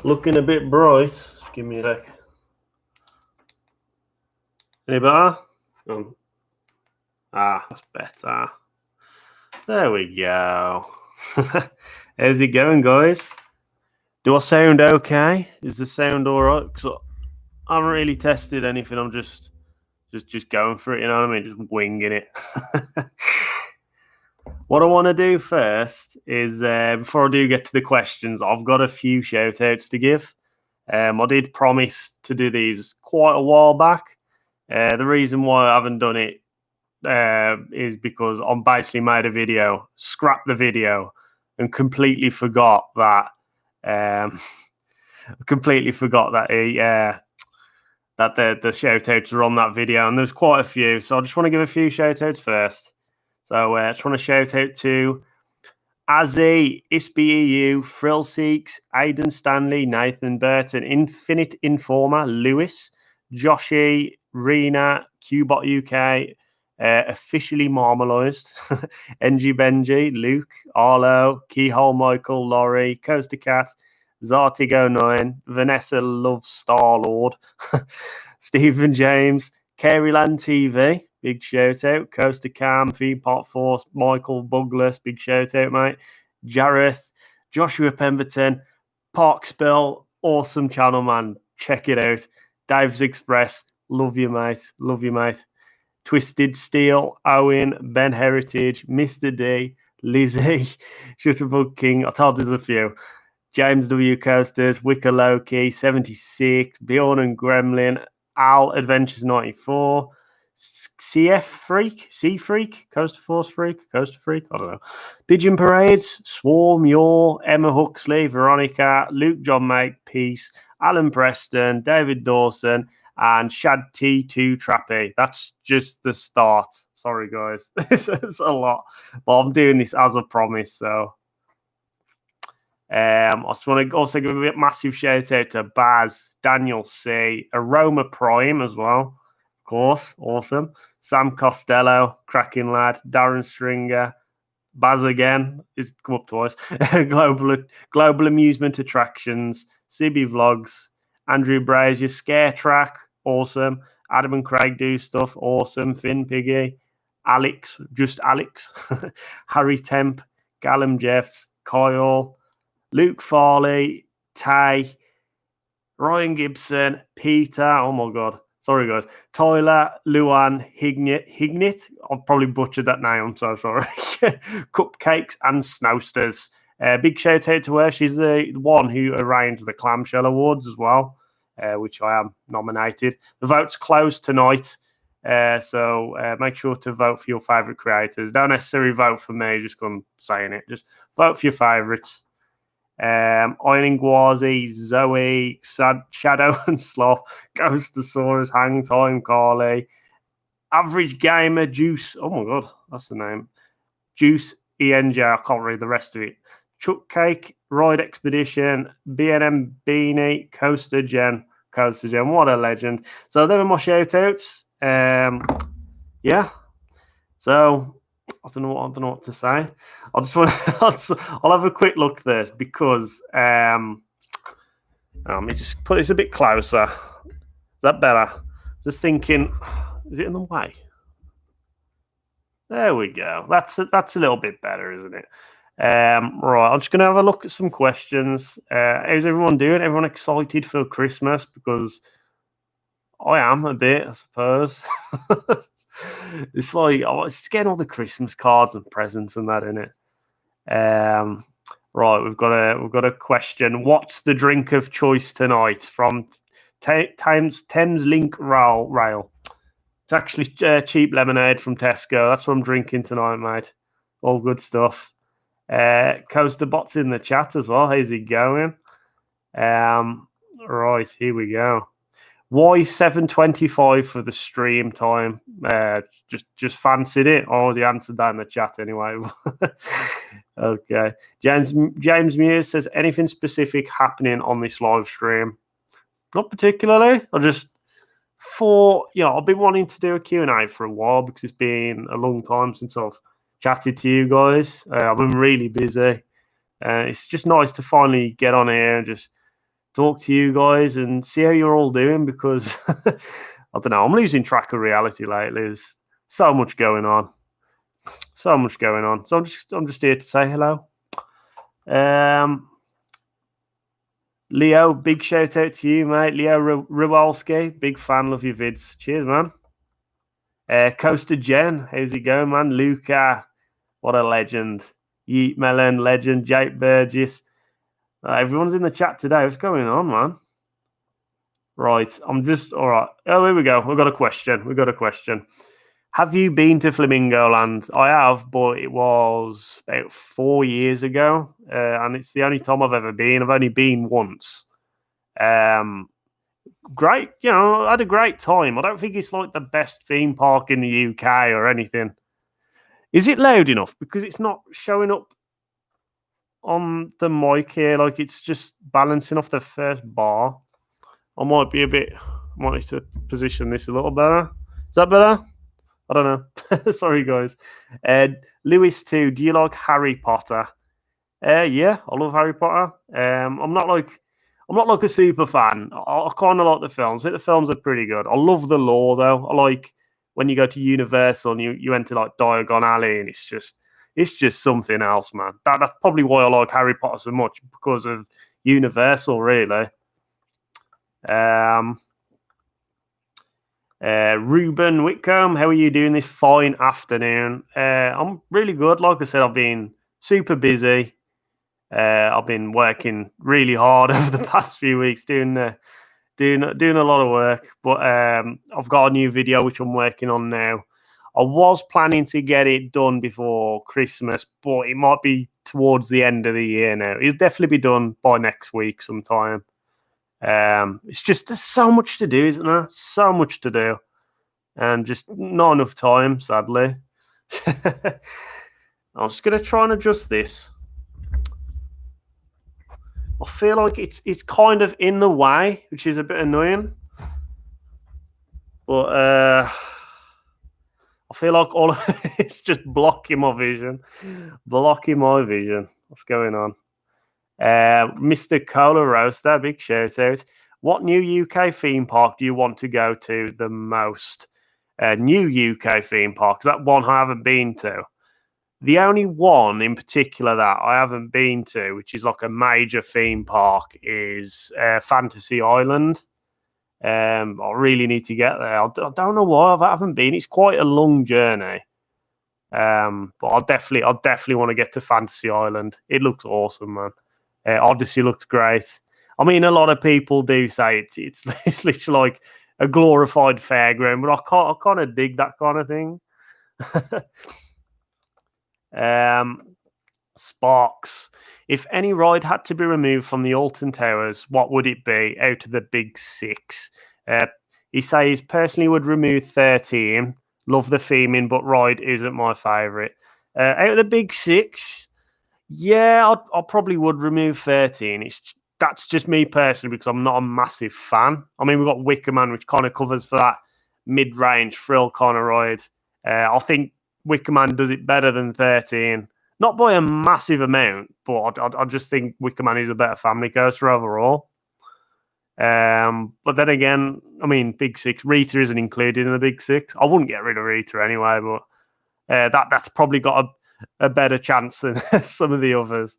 Looking a bit bright. Just give me a sec. Any better? That's better. There we go. How's it going, guys? Do I sound okay? Is the sound all right? Because I haven't really tested anything. I'm just going for it. You know what I mean? Just winging it. What I want to do first is, before I do get to the questions, I've got a few shout outs to give. I did promise to do these quite a while back. The reason why I haven't done it is because I basically made a video, scrapped the video, and completely forgot that. That the shout outs are on that video, and there's quite a few. So I just want to give a few shout outs first. So I just want to shout out to Azzy, ISBEU, Frill Seeks, Aidan Stanley, Nathan Burton, Infinite Informer, Lewis, Joshy, Rena, Qbot UK, Officially Marmalised, NG Benji, Luke, Arlo, Keyhole Michael, Laurie, Coaster Cat, Zartigo9, Vanessa Loves Star Lord, Stephen James, Caryland TV, big shout out, Coaster Cam, Theme Park Force, Michael Buglas, big shout out, mate, Jareth, Joshua Pemberton, Park Spill, awesome channel, man, check it out, Dave's Express, love you, mate. Twisted Steel, Owen, Ben Heritage, Mr. D, Lizzie, Shutterbug King, I told there's a few. James W. Coasters, Wicker Loki, 76, Bjorn and Gremlin, Al Adventures 94, CF Freak, Sea Freak, Coaster Force Freak, Coaster Freak, I don't know. Pigeon Parades, Swarm, Yaw, Emma Huxley, Veronica, Luke John Mate, Peace, Alan Preston, David Dawson, and Shad T2 Trappy. That's just the start. Sorry, guys. It's a lot. But I'm doing this as a promise, so. I just want to also give a massive shout out to Baz, Daniel C, Aroma Prime as well, of course, awesome. Sam Costello, cracking lad, Darren Stringer, Baz again, he's come up twice. Global Amusement Attractions, CB Vlogs, Andrew Brazier, Scare Track, awesome. Adam and Craig do stuff, awesome. Finn Piggy, Alex, just Alex, Harry Temp, Callum Jeffs, Kyle, Luke Farley, Tay, Ryan Gibson, Peter, oh my God, sorry guys, Tyler, Luan, Hignit, I've probably butchered that name, I'm so sorry, Cupcakes and Snowsters. Big shout out to her, she's the one who arranged the Clamshell Awards as well, which I am nominated. The vote's closed tonight, so make sure to vote for your favourite creators. Don't necessarily vote for me, just come saying it, just vote for your favourites. Eiling Gwazi, Zoe, Shadow and Sloth, Ghostosaurus, Hang Time, Carly, Average Gamer, Juice, oh my God, that's the name, Juice ENJ, I can't read the rest of it, Chuck Cake, Ride Expedition, BNM Beanie, Coaster Gen, what a legend. So there are my shout outs. Yeah, so I don't know what to say. I just want I'll have a quick look there because let me just put this a bit closer. Is that better? Just thinking, is it in the way? There we go. That's a little bit better, isn't it? Right, I'm just gonna have a look at some questions. How's everyone doing? Everyone excited for Christmas? Because I am a bit, I suppose. It's like it's getting all the Christmas cards and presents and that in it. Right, we've got a question. What's the drink of choice tonight from Thames Link Rail? It's actually cheap lemonade from Tesco. That's what I'm drinking tonight, mate. All good stuff. Coaster Bot's in the chat as well. How's it going? Right, here we go. Why 7:25 for the stream time? Just fancied it. I already answered that in the chat anyway. Okay. James Mears says, anything specific happening on this live stream? Not particularly. I just thought, I've been wanting to do a Q&A for a while because it's been a long time since I've chatted to you guys. I've been really busy. It's just nice to finally get on here and just talk to you guys and see how you're all doing because I don't know. I'm losing track of reality lately. There's so much going on. So much going on. So I'm just here to say hello. Leo, big shout out to you, mate. Leo Rowalski, big fan, love your vids. Cheers, man. Coaster Jen, how's it going, man? Luca, what a legend. Yeet Melon, legend. Jake Burgess. Everyone's in the chat today. What's going on, man? Right, I'm just all right. Oh, here we go. We've got a question. Have you been to Flamingo Land? I have, but it was about 4 years ago, and it's the only time I've ever been. I've only been once. Great, I had a great time. I don't think it's like the best theme park in the UK or anything. Is it loud enough? Because it's not showing up on the mic here. Like it's just balancing off the first bar. I might need to position this a little better. Is that better? I don't know. Sorry, guys. Lewis 2, do you like Harry Potter? Yeah, I love Harry Potter. I'm not like a super fan. I kind of like the films. I think the films are pretty good. I love the lore though. I like when you go to Universal and you enter like Diagon Alley and it's just something else, man. That's probably why I like Harry Potter so much because of Universal, really. Ruben Whitcomb, how are you doing this fine afternoon? I'm really good. Like I said, I've been super busy. I've been working really hard over the past few weeks, doing a lot of work. But I've got a new video which I'm working on now. I was planning to get it done before Christmas, but it might be towards the end of the year now. It'll definitely be done by next week sometime. It's just there's so much to do, isn't there? So much to do, and just not enough time, sadly. I'm just gonna try and adjust this. I feel like it's kind of in the way, which is a bit annoying. But I feel like all it's just blocking my vision. What's going on? Mr. Cola Roaster, big shout out. What new UK theme park do you want to go to the most? New UK theme park. Is that one I haven't been to? The only one in particular that I haven't been to, which is like a major theme park, is Fantasy Island. I really need to get there. I don't know why I haven't been. It's quite a long journey. But I'll definitely want to get to Fantasy Island. It looks awesome, man. Odyssey looks great. I mean, a lot of people do say it's literally like a glorified fairground, but I kind of dig that kind of thing. Sparks. If any ride had to be removed from the Alton Towers, what would it be out of the big six? He says personally would remove 13. Love the theming, but ride isn't my favourite. Out of the big six, yeah, I probably would remove 13. That's just me personally because I'm not a massive fan. I mean, we've got Wicker Man, which kind of covers for that mid-range thrill kind of ride. I think Wicker Man does it better than 13. Not by a massive amount, but I just think Wicker Man is a better family coaster overall. But then again, I mean, Big Six, Rita isn't included in the Big Six. I wouldn't get rid of Rita anyway, but that's probably got a better chance than some of the others.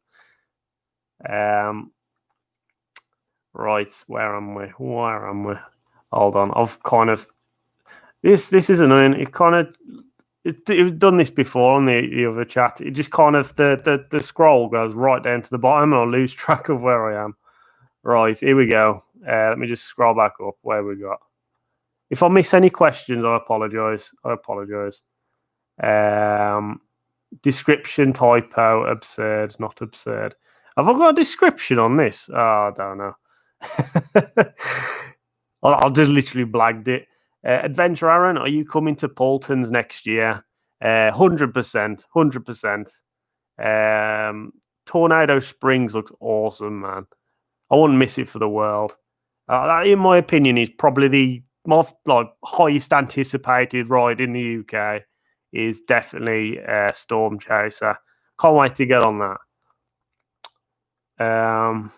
Right, where am we? Hold on, I've kind of this is annoying. It was done this before on the other chat. It just kind of the scroll goes right down to the bottom, and I lose track of where I am. Right, here we go. Let me just scroll back up where we got. If I miss any questions, I apologise. Description typo, absurd, not absurd. Have I got a description on this? Oh, I don't know. I'll just literally blagged it. Adventure Aaron, are you coming to Paulton's next year? 100%. Tornado Springs looks awesome, man. I wouldn't miss it for the world. That, in my opinion, is probably the most highest anticipated ride in the UK. Is definitely Storm Chaser. Can't wait to get on that.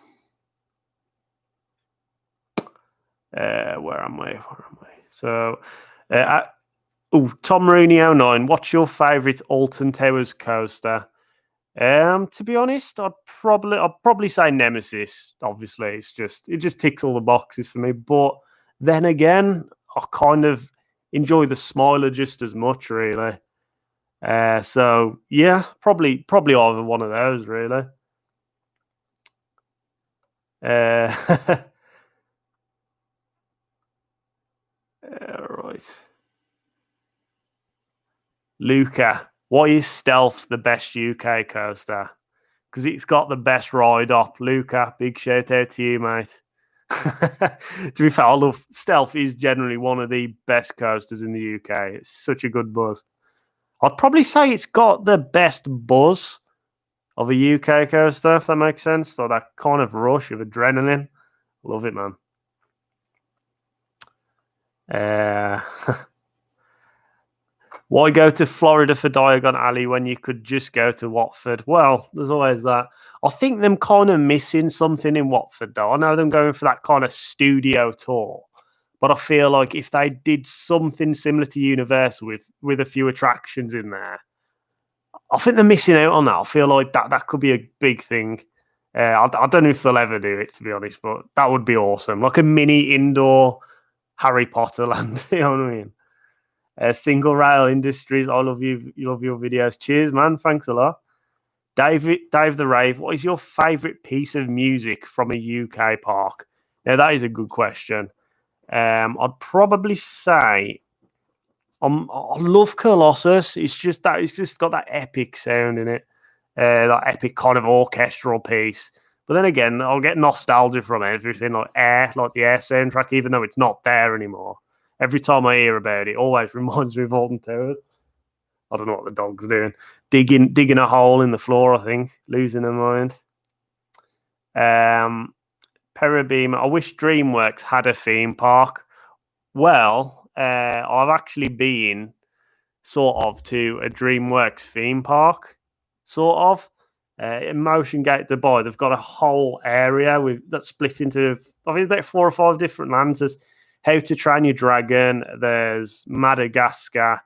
Where am I? So, Tom Rooney 09. What's your favourite Alton Towers coaster? To be honest, I'd probably say Nemesis. Obviously, it just ticks all the boxes for me. But then again, I kind of enjoy the Smiler just as much, really. So yeah, probably either one of those, really. Uh, right, Luca. Why is Stealth the best UK coaster? Because it's got the best ride up. Luca, big shout out to you, mate. To be fair, I love Stealth is generally one of the best coasters in the UK. It's such a good buzz. I'd probably say it's got the best buzz of a UK coaster, if that makes sense. So that kind of rush of adrenaline. Love it, man. Why go to Florida for Diagon Alley when you could just go to Watford? Well, there's always that. I think them kind of missing something in Watford, though. I know them going for that kind of studio tour, but I feel like if they did something similar to Universal with a few attractions in there, I think they're missing out on that. I feel like that could be a big thing. I don't know if they'll ever do it, to be honest, but that would be awesome. Like a mini indoor Harry Potter land. You know what I mean? Single Rail Industries. I love you. You love your videos. Cheers, man. Thanks a lot. Dave the Rave. What is your favourite piece of music from a UK park? Now that is a good question. I'd probably say I love Colossus. It's just got that epic sound in it. That epic kind of orchestral piece. But then again, I'll get nostalgia from everything, like the Air soundtrack, even though it's not there anymore. Every time I hear about it, it always reminds me of Alton Towers. I don't know what the dog's doing. Digging a hole in the floor, I think, losing her mind. Parabeam. I wish DreamWorks had a theme park. Well, I've actually been sort of to a DreamWorks theme park, sort of. In Motion Gate Dubai, they've got a whole area that's split into, I think, about 4 or 5 different lands. There's How to Train Your Dragon, there's Madagascar,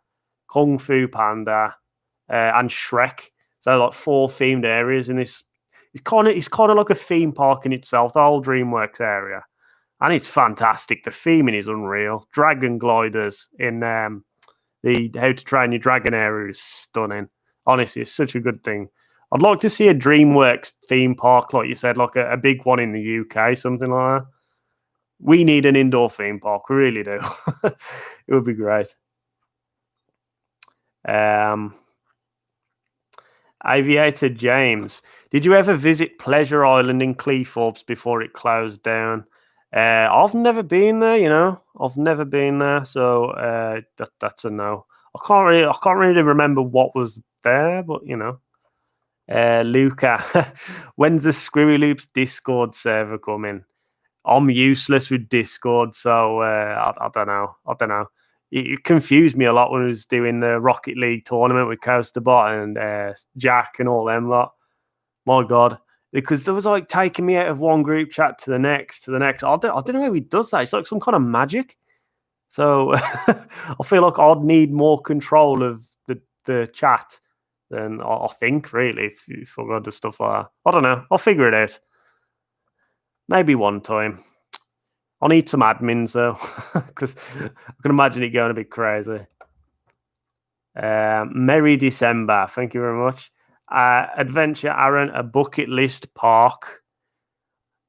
Kung Fu Panda, and Shrek. So like 4 themed areas in this. It's kind of like a theme park in itself, the whole DreamWorks area, and it's fantastic. The theming is unreal. Dragon gliders in the How to Train Your Dragon area is stunning. Honestly, it's such a good thing. I'd like to see a DreamWorks theme park, like you said, like a big one in the UK, something like that. We need an indoor theme park. We really do. It would be great. Aviator James, did you ever visit Pleasure Island in Cleethorpes before it closed down? I've never been there. I've never been there, so that's a no. I can't really remember what was there, but Luca, when's the ScrewyLoops Discord server coming? I'm useless with Discord, so I don't know. It confused me a lot when I was doing the Rocket League tournament with Coasterbot and Jack and all them lot. My God, because there was like taking me out of one group chat to the next. I don't know how he does that. It's like some kind of magic. So I feel like I'd need more control of the chat than I think, really, if I got to stuff like that. I don't know. I'll figure it out. Maybe one time. I need some admins, though, because I can imagine it going a bit crazy. Merry December. Thank you very much. Adventure Aaron, a bucket list park.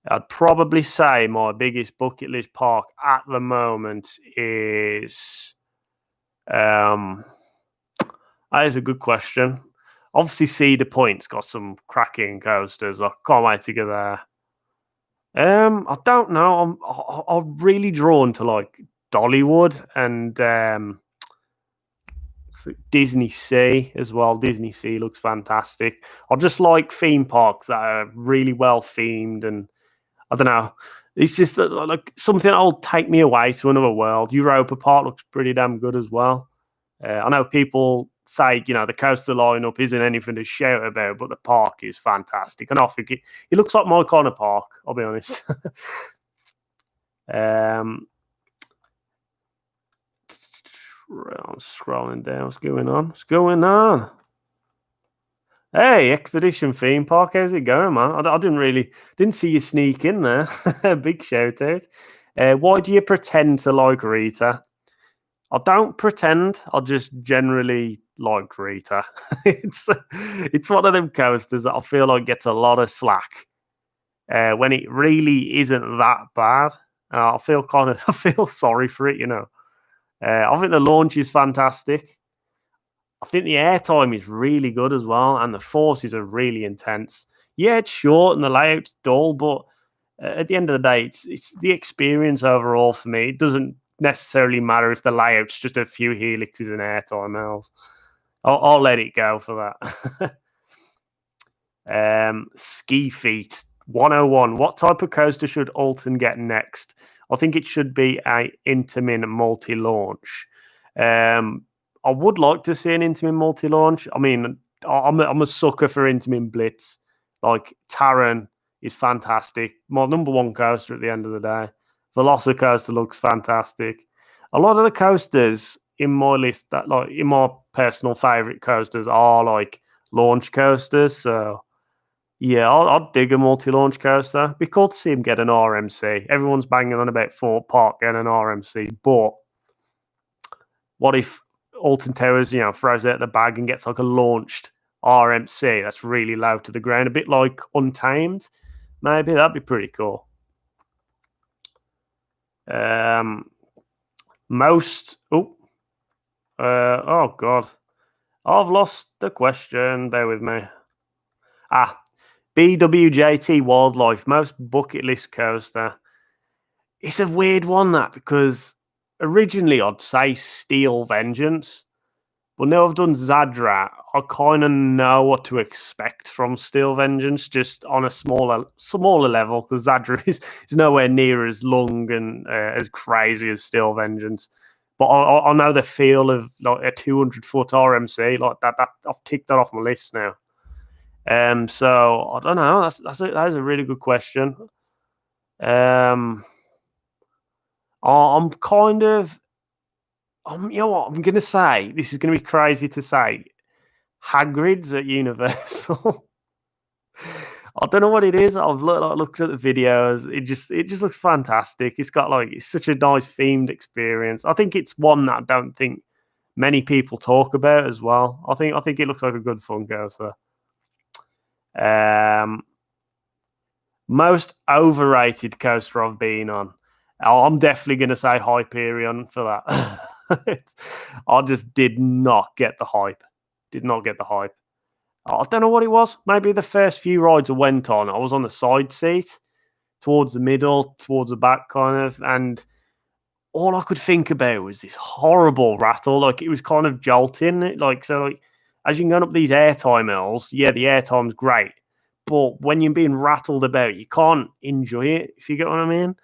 I'd probably say my biggest bucket list park at the moment is... that is a good question. Obviously, Cedar Point's got some cracking coasters. I can't wait to get there. I don't know. I'm really drawn to like Dollywood and Disney Sea as well. Disney Sea looks fantastic. I just like theme parks that are really well themed, and I don't know. It's just that, like something that'll take me away to another world. Europa Park looks pretty damn good as well. I know people say, the coaster lineup isn't anything to shout about, but the park is fantastic. And I think it looks like my kind of park, I'll be honest. I'm scrolling down. What's going on? What's going on? Hey, Expedition Theme Park, how's it going, man? I didn't see you sneak in there. Big shout out. Why do you pretend to like Rita? I don't pretend. I just generally like Rita. it's one of them coasters that I feel like gets a lot of slack when it really isn't that bad. I feel sorry for it, you know. I think the launch is fantastic. I think the airtime is really good as well, and the forces are really intense. Yeah, it's short and the layout's dull, but at the end of the day, it's the experience overall for me. It doesn't necessarily matter if the layout's just a few helixes and airtime miles. I'll let it go for that. Ski Feet 101. What type of coaster should Alton get next? I think it should be a Intamin multi-launch. I would like to see an Intamin multi-launch. I mean, I'm a sucker for Intamin Blitz. Like Taron is fantastic. My number one coaster at the end of the day. Velocicoaster looks fantastic. A lot of the coasters in my list that like in my personal favorite coasters are like launch coasters. So yeah, I'd dig a multi-launch coaster. Be cool to see him get an RMC. Everyone's banging on about Fort Park getting an RMC, but what if Alton Towers, throws out the bag and gets like a launched RMC that's really low to the ground, a bit like Untamed? Maybe that'd be pretty cool. Oh god, I've lost the question. Bear with me. BWJT Wildlife, most bucket list coaster. It's a weird one, that, because originally I'd say Steel Vengeance, but now I've done Zadra, I kind of know what to expect from Steel Vengeance, just on a smaller level, because Zadra is nowhere near as long and as crazy as Steel Vengeance. But I know the feel of like a 200-foot RMC, like that. I've ticked that off my list now. So I don't know. That is a really good question. I'm kind of, you know what I'm gonna say. This is gonna be crazy to say. Hagrid's at Universal. I don't know what it is. I've looked at the videos. It just looks fantastic. It's such a nice themed experience. I think it's one that I don't think many people talk about as well. I think it looks like a good fun coaster. Most overrated coaster I've been on. I'm definitely going to say Hyperion for that. I just did not get the hype. Did not get the hype. I don't know what it was. Maybe the first few rides I went on, I was on the side seat, towards the middle, towards the back, kind of, and all I could think about was this horrible rattle. Like, it was kind of jolting. As you're going up these airtime hills, yeah, the airtime's great, but when you're being rattled about, you can't enjoy it, if you get what I mean.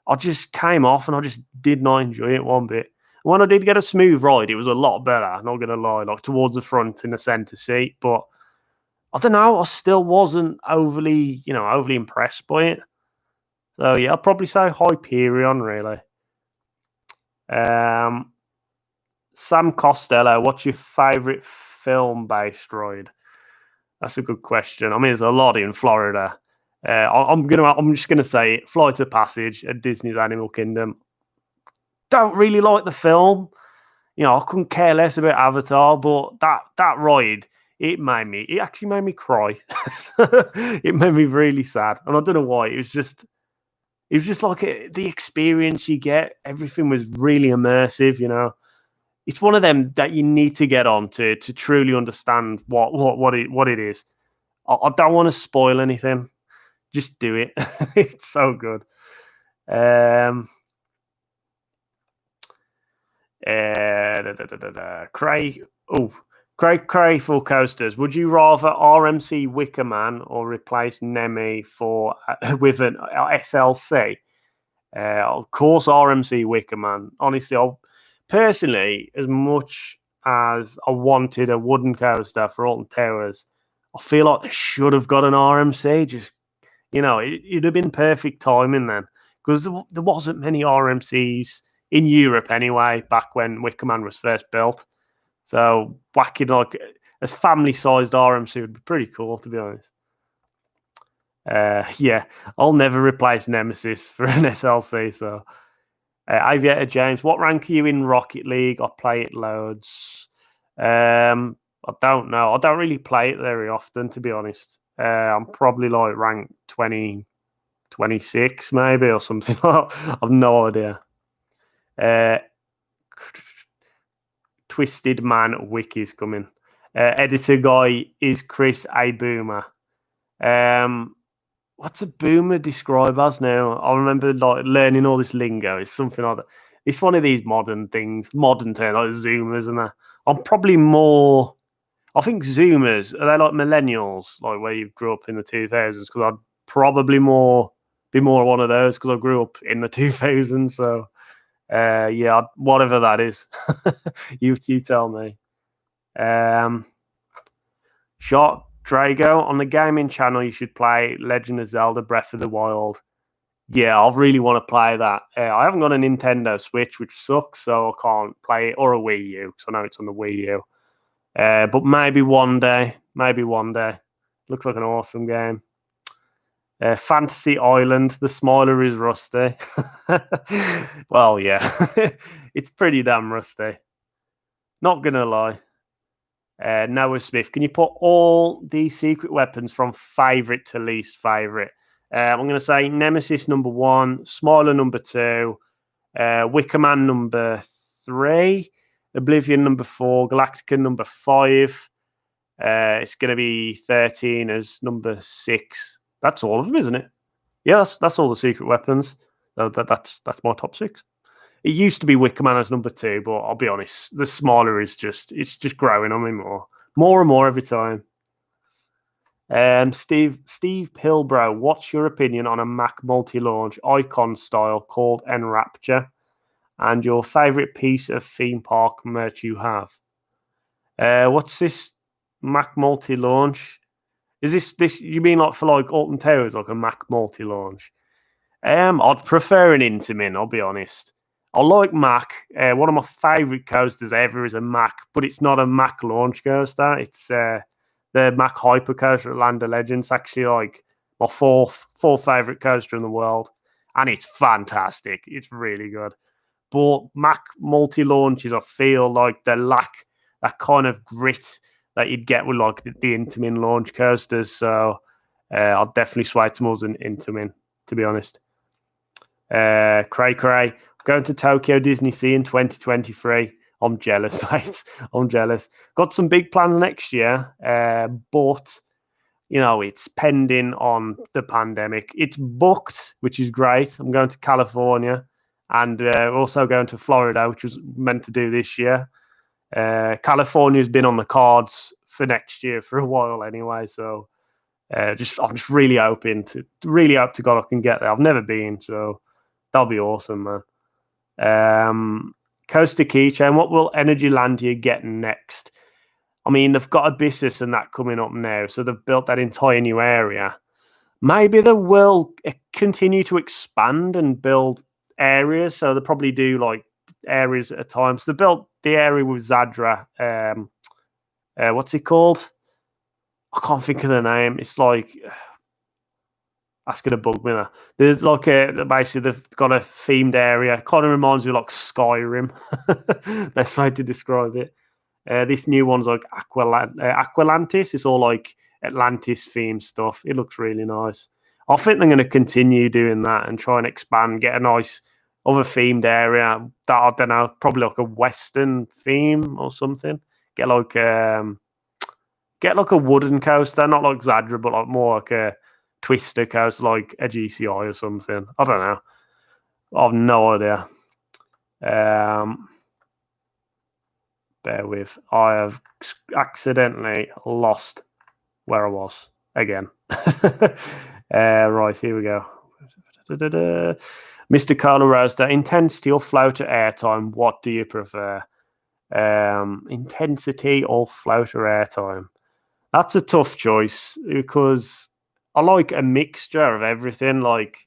I just came off and I just did not enjoy it one bit. When I did get a smooth ride, it was a lot better, not going to lie, like towards the front in the centre seat. But I don't know, I still wasn't overly impressed by it. So yeah, I'll probably say Hyperion, really. Sam Costello, what's your favourite film-based ride? That's a good question. I mean, there's a lot in Florida. I'm just gonna say it. Flight of Passage at Disney's Animal Kingdom. Don't really like the film. I couldn't care less about Avatar, but that ride, it actually made me cry. It made me really sad, and I don't know why. It was just like the experience you get. Everything was really immersive. It's one of them that you need to get on to truly understand what it is. I don't want to spoil anything. Just do it. It's so good. Cray for coasters. Would you rather RMC Wicker Man or replace Nemi with an SLC? Of course, RMC Wicker Man. Honestly, personally, as much as I wanted a wooden coaster for Alton Towers, I feel like they should have got an RMC. Just, it'd have been perfect timing then. because there wasn't many RMCs in Europe anyway back when Wickerman was first built. So whacking like a family-sized RMC would be pretty cool, to be honest. Yeah, I'll never replace Nemesis for an SLC. So, Aviator James, what rank are you in Rocket League? I play it loads. I don't know. I don't really play it very often, to be honest. I'm probably like rank 20, 26 maybe or something. I've no idea. Twisted Man Wiki's coming. Editor guy is Chris A. Boomer. What's a boomer describe as now? I remember like learning all this lingo. It's something like that. It's one of these modern things, modern terms like Zoomers and that. I'm probably more. I think Zoomers are they like millennials, like where you grew up in the 2000s? Because I'd probably be more one of those because I grew up in the 2000s. So yeah, whatever that is, you tell me. Shot Drago, on the gaming channel, you should play Legend of Zelda Breath of the Wild. Yeah, I really want to play that. I haven't got a Nintendo Switch, which sucks, so I can't play it, or a Wii U, because I know it's on the Wii U. But maybe one day. Looks like an awesome game. Fantasy Island, the smiler is rusty. Well, yeah, it's pretty damn rusty. Not gonna lie. Noah Smith, can you put all the secret weapons from favorite to least favorite? I'm going to say Nemesis number 1, Smiler number 2, Wickerman number 3, Oblivion number 4, Galactica number 5. It's going to be 13 as number 6. That's all of them, isn't it? Yeah, that's all the secret weapons. That's my top 6. It used to be Wickerman as number 2, but I'll be honest, the Smiler is just growing on me more and more every time. Steve Pilbro, what's your opinion on a Mac multi-launch icon style called Enrapture, and your favorite piece of theme park merch you have? What's this Mac multi-launch? Is this you mean like for like Alton Towers, like a Mac multi-launch? I'd prefer an Intamin, I'll be honest. I like Mac. One of my favourite coasters ever is a Mac, but it's not a Mac launch coaster. It's the Mac Hyper Coaster at Land of Legends. Actually, like my fourth favourite coaster in the world, and it's fantastic. It's really good. But Mac multi launches, I feel like they lack that kind of grit that you'd get with like the Intamin launch coasters. So I'll definitely sway towards an Intamin, to be honest. Cray. Going to Tokyo Disney Sea in 2023. I'm jealous, mate. I'm jealous. Got some big plans next year, but you know it's pending on the pandemic. It's booked, which is great. I'm going to California and also going to Florida, which was meant to do this year. California's been on the cards for next year for a while anyway. So I'm just really hope to God I can get there. I've never been, so that'll be awesome, man. Coaster Keychain, what will Energylandia get next? I mean, they've got Abyssus and that coming up now, so they've built that entire new area. Maybe they will continue to expand and build areas, so they'll probably do like areas at a time. So they built the area with Zadra. What's it called? I can't think of the name. It's like... That's going to bug me now. There's like basically they've got a themed area. Kind of reminds me of like Skyrim. Best way to describe it. This new one's like Aqualantis. It's all like Atlantis themed stuff. It looks really nice. I think they're going to continue doing that and try and expand, get a nice other themed area that, I don't know, probably like a Western theme or something. Get like a wooden coaster, not like Zadra, but like more like a Twister coaster, like a GCI or something. I don't know. I have no idea. Bear with. I have accidentally lost where I was again. Right, here we go. Mr. Carlo Roaster, intensity or floater airtime, what do you prefer? Intensity or floater airtime? That's a tough choice because I like a mixture of everything. Like,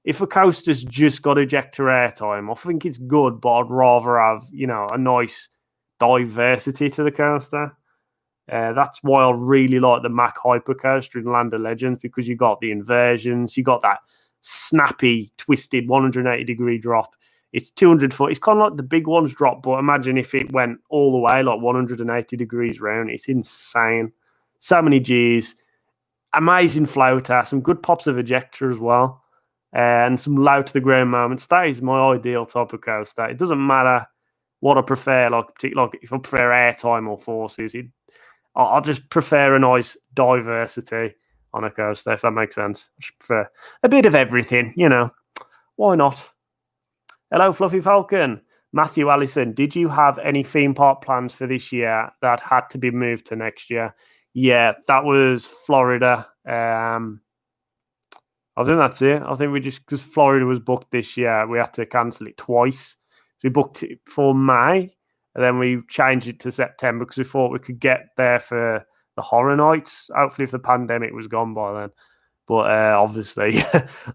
if a coaster's just got ejector airtime, I think it's good, but I'd rather have, a nice diversity to the coaster. That's why I really like the Mack Hypercoaster in Land of Legends, because you got the inversions, you got that snappy, twisted 180-degree drop. It's 200 foot. It's kind of like the big ones drop, but imagine if it went all the way, like 180 degrees round. It's insane. So many Gs. Amazing floater. Some good pops of ejector as well. And some low to the ground moments. That is my ideal type of coaster. It doesn't matter what I prefer, particularly if I prefer airtime or forces. I just prefer a nice diversity on a coaster, if that makes sense. I just prefer a bit of everything, Why not? Hello, Fluffy Falcon. Matthew Allison, did you have any theme park plans for this year that had to be moved to next year? Yeah, that was Florida. I think that's it. I think because Florida was booked this year, we had to cancel it twice. So we booked it for May, and then we changed it to September because we thought we could get there for the Horror Nights. Hopefully, if the pandemic was gone by then. But obviously,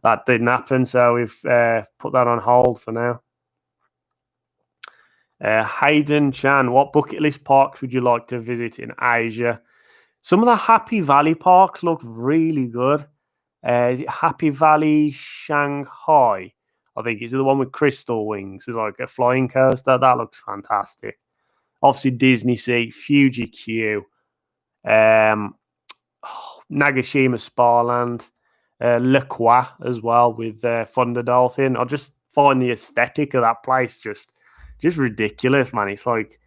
that didn't happen. So we've put that on hold for now. Hayden Chan, what bucket list parks would you like to visit in Asia? Some of the Happy Valley parks look really good. Is it Happy Valley Shanghai? I think it's the one with crystal wings. It's like a flying coaster. That looks fantastic. Obviously, Disney Sea, Fuji Q, Nagashima Sparland, Le Croix as well with Thunder Dolphin. I just find the aesthetic of that place just ridiculous, man. It's like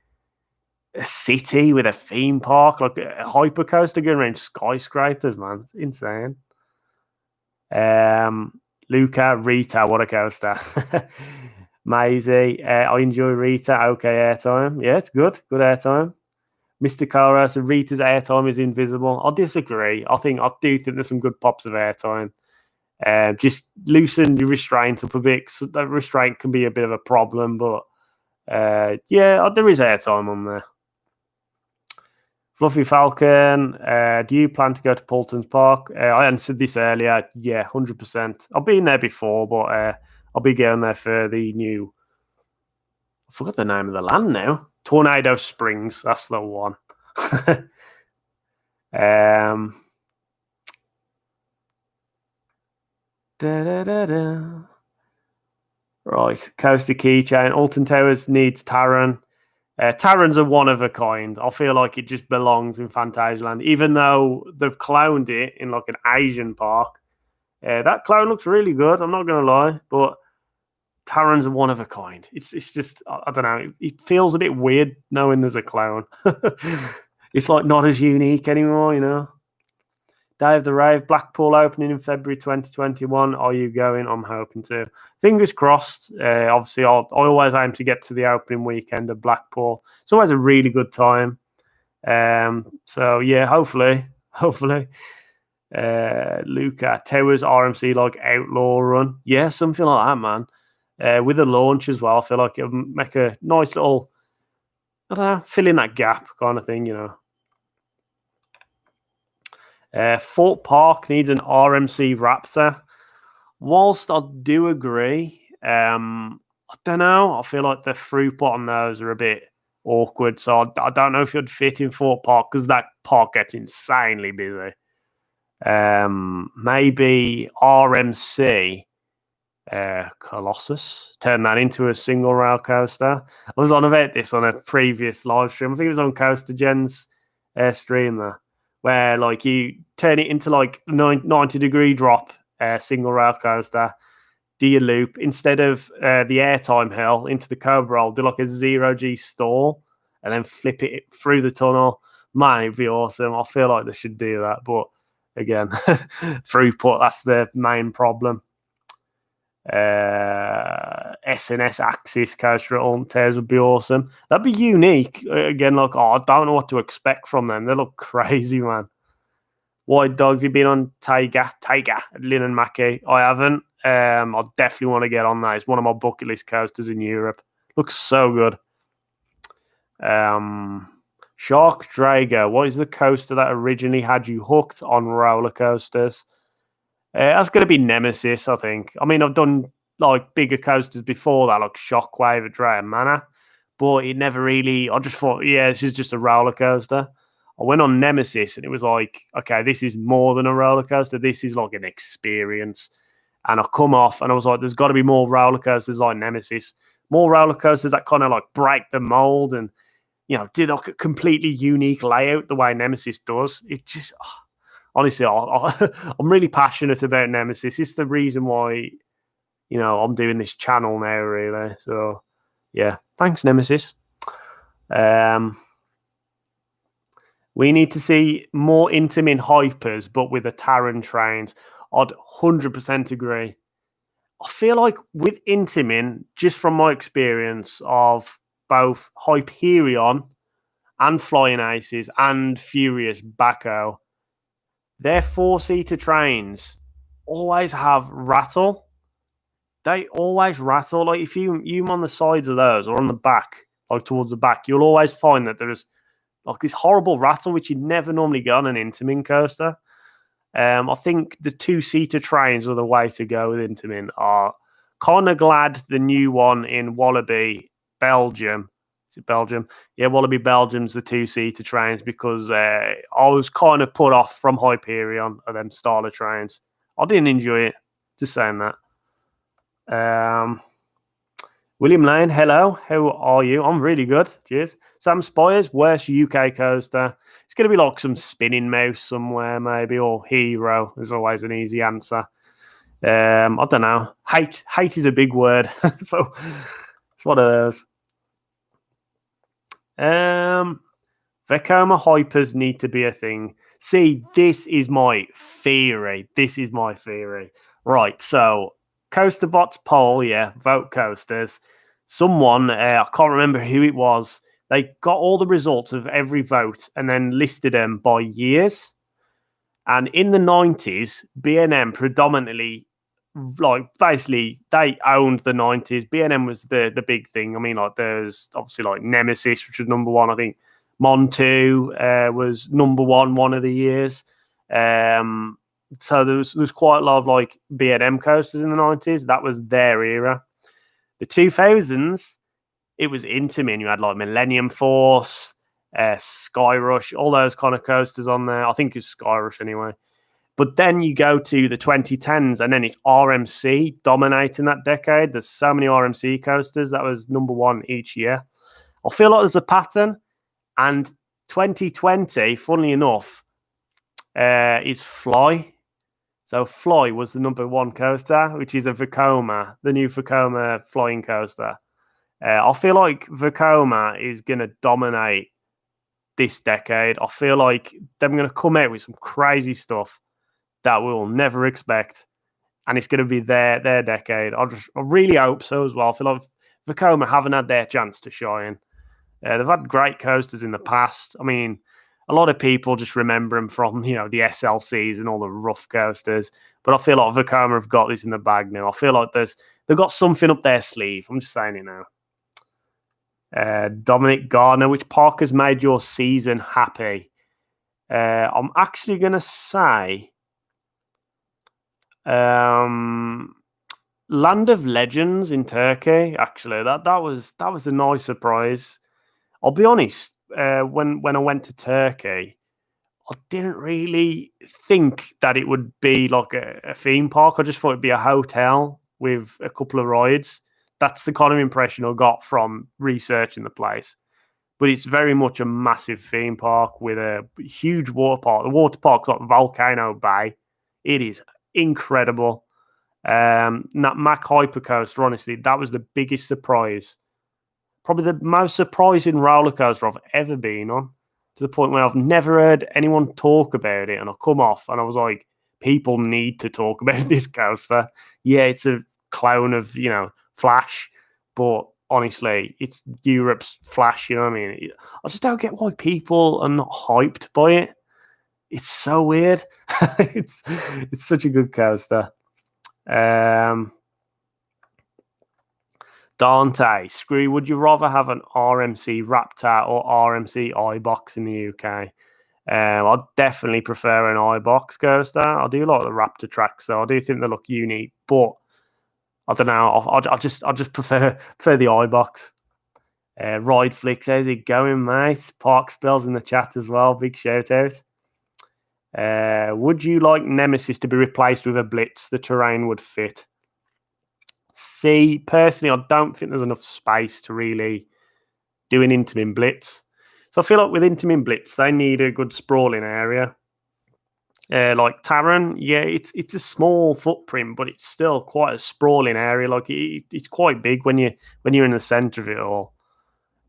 a city with a theme park, like a hypercoaster going around skyscrapers, man. It's insane. Luca, Rita, what a coaster. Maisie, I enjoy Rita. Okay, airtime. Yeah, it's good. Good airtime. Mr. Cara, so Rita's airtime is invisible. I disagree. I do think there's some good pops of airtime. Just loosen the restraint up a bit, because that restraint can be a bit of a problem, but yeah, there is airtime on there. Fluffy Falcon, do you plan to go to Paulton's Park? I answered this earlier. Yeah, 100%. I've been there before, but I'll be going there for the new... I forgot the name of the land now. Tornado Springs. That's the one. Right, Coaster Keychain. Alton Towers needs Taron. Taron's a one of a kind. I feel like it just belongs in Phantasialand, even though they've cloned it in like an Asian park. That clone looks really good. I'm not gonna lie, but Taron's a one of a kind. It's just, I don't know. It feels a bit weird knowing there's a clone. It's like not as unique anymore, Day of the Rave, Blackpool opening in February 2021. Are you going? I'm hoping to. Fingers crossed. Obviously, I always aim to get to the opening weekend of Blackpool. It's always a really good time. So, yeah, hopefully. Luca, Towers RMC like Outlaw Run. Yeah, something like that, man. With a launch as well, I feel like it'll make a nice little, I don't know, fill in that gap kind of thing, Fort Park needs an RMC Raptor. Whilst I do agree, I don't know. I feel like the throughput on those are a bit awkward. So I don't know if you'd fit in Fort Park because that park gets insanely busy. Maybe RMC Colossus. Turn that into a single rail coaster. I was on about this on a previous live stream. I think it was on Coaster Gen's stream there, where like you turn it into like 90-degree drop single rail coaster, do your loop instead of the airtime hill into the Cobra roll, do like a 0G stall and then flip it through the tunnel. Man, it'd be awesome. I feel like they should do that, but again, throughput, that's the main problem. SNS Axis coaster at Alton Towers would be awesome. That'd be unique. Again, like, I don't know what to expect from them. They look crazy, man. White Dog, have you been on Tiger at Lynn and Mackey? I haven't. I definitely want to get on that. It's one of my bucket list coasters in Europe. Looks so good. Shark Drago, what is the coaster that originally had you hooked on roller coasters? That's going to be Nemesis, I think. I mean, I've done like bigger coasters before that, like Shockwave at Drayton Manor, but it never really. I just thought, yeah, this is just a roller coaster. I went on Nemesis and it was like, okay, this is more than a roller coaster. This is like an experience. And I come off and I was like, there's got to be more roller coasters like Nemesis, more roller coasters that kind of like break the mold and, do like a completely unique layout the way Nemesis does. It just, honestly, I'm really passionate about Nemesis. It's the reason why, I'm doing this channel now, really. So, yeah, thanks, Nemesis. We need to see more Intamin hypers, but with the Taran trains. I'd 100% agree. I feel like with Intamin, just from my experience of both Hyperion and Flying Aces and Furious Baco, their four-seater trains always have rattle. They always rattle. Like if you on the sides of those or on the back, like towards the back, you'll always find that there's like this horrible rattle which you'd never normally get on an Intamin coaster. I think the two-seater trains are the way to go with Intamin. Are kind of glad the new one in Wallaby, Belgium. Is it Belgium? Yeah, Wallaby, Belgium's the two-seater trains because I was kind of put off from Hyperion of them style of trains. I didn't enjoy it. Just saying that. William Lane, hello. How are you? I'm really good. Cheers. Sam Spires, worst UK coaster. It's going to be like some Spinning Mouse somewhere, maybe, or Hero. There's always an easy answer. I don't know. Hate is a big word, so it's one of those. Vekoma hypers need to be a thing. See, this is my theory. Right, so CoasterBot's poll, yeah, vote coasters. Someone, I can't remember who it was, they got all the results of every vote and then listed them by years. And in the 90s, B&M predominantly, like, basically, they owned the 90s. B&M was the big thing. I mean, like, there's obviously, like, Nemesis, which was number one. I think Montu was number one of the years. So there was quite a lot of, like, B&M coasters in the 90s. That was their era. The 2000s, it was Intamin. You had, like, Millennium Force, Skyrush, all those kind of coasters on there. I think it was Skyrush anyway. But then you go to the 2010s and then it's RMC dominating that decade. There's so many RMC coasters. That was number one each year. I feel like there's a pattern. And 2020, funnily enough, is Fly. So Fly was the number one coaster, which is a Vekoma, the new Vekoma flying coaster. I feel like Vekoma is going to dominate this decade. I feel like they're going to come out with some crazy stuff that we'll never expect, and it's going to be their decade. I really hope so as well. I feel like Vekoma haven't had their chance to shine. They've had great coasters in the past. I mean, a lot of people just remember them from, the SLCs and all the rough coasters, but I feel like Vekoma have got this in the bag now. I feel like they've got something up their sleeve. I'm just saying it now. Dominic Gardner, which park has made your season happy? I'm actually going to say Land of Legends in Turkey. Actually, that was a nice surprise. I'll be honest. When I went to Turkey, I didn't really think that it would be like a theme park. I just thought it'd be a hotel with a couple of rides. That's the kind of impression I got from researching the place. But it's very much a massive theme park with a huge water park. The water park's like Volcano Bay. It is incredible. That Mack Hypercoaster, honestly, that was the biggest surprise. Probably the most surprising roller coaster I've ever been on, to the point where I've never heard anyone talk about it. And I come off and I was like, people need to talk about this coaster. Yeah, it's a clone of, Flash, but honestly, it's Europe's Flash, you know what I mean? I just don't get why people are not hyped by it. It's so weird. It's such a good coaster. Dante, Screwy, would you rather have an RMC Raptor or RMC iBox in the UK? I'd definitely prefer an iBox coaster. I do like the Raptor tracks, so I do think they look unique. But I don't know. I just prefer the iBox. Ride Flicks, how's it going, mate? Park Spells in the chat as well. Big shout out. Would you like Nemesis to be replaced with a Blitz? The terrain would fit. See, personally, I don't think there's enough space to really do an Intamin Blitz. So I feel like with Intamin Blitz, they need a good sprawling area. Like Taron, yeah, it's a small footprint, but it's still quite a sprawling area. Like it's quite big when you're in the center of it all.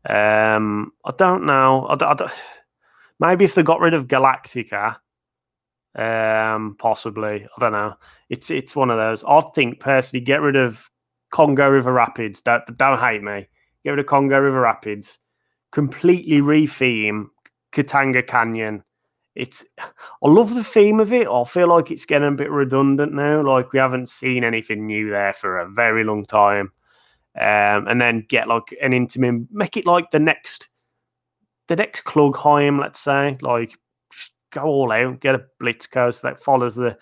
I don't know. Maybe if they got rid of Galactica, possibly. I don't know. It's one of those. I think personally, get rid of Congo River Rapids. Don't hate me. Get rid of Congo River Rapids. Completely retheme Katanga Canyon. I love the theme of it. I feel like it's getting a bit redundant now. Like we haven't seen anything new there for a very long time. And then get like an Intamin, make it like the next Klugheim, let's say. Like just go all out, get a Blitz coaster that follows the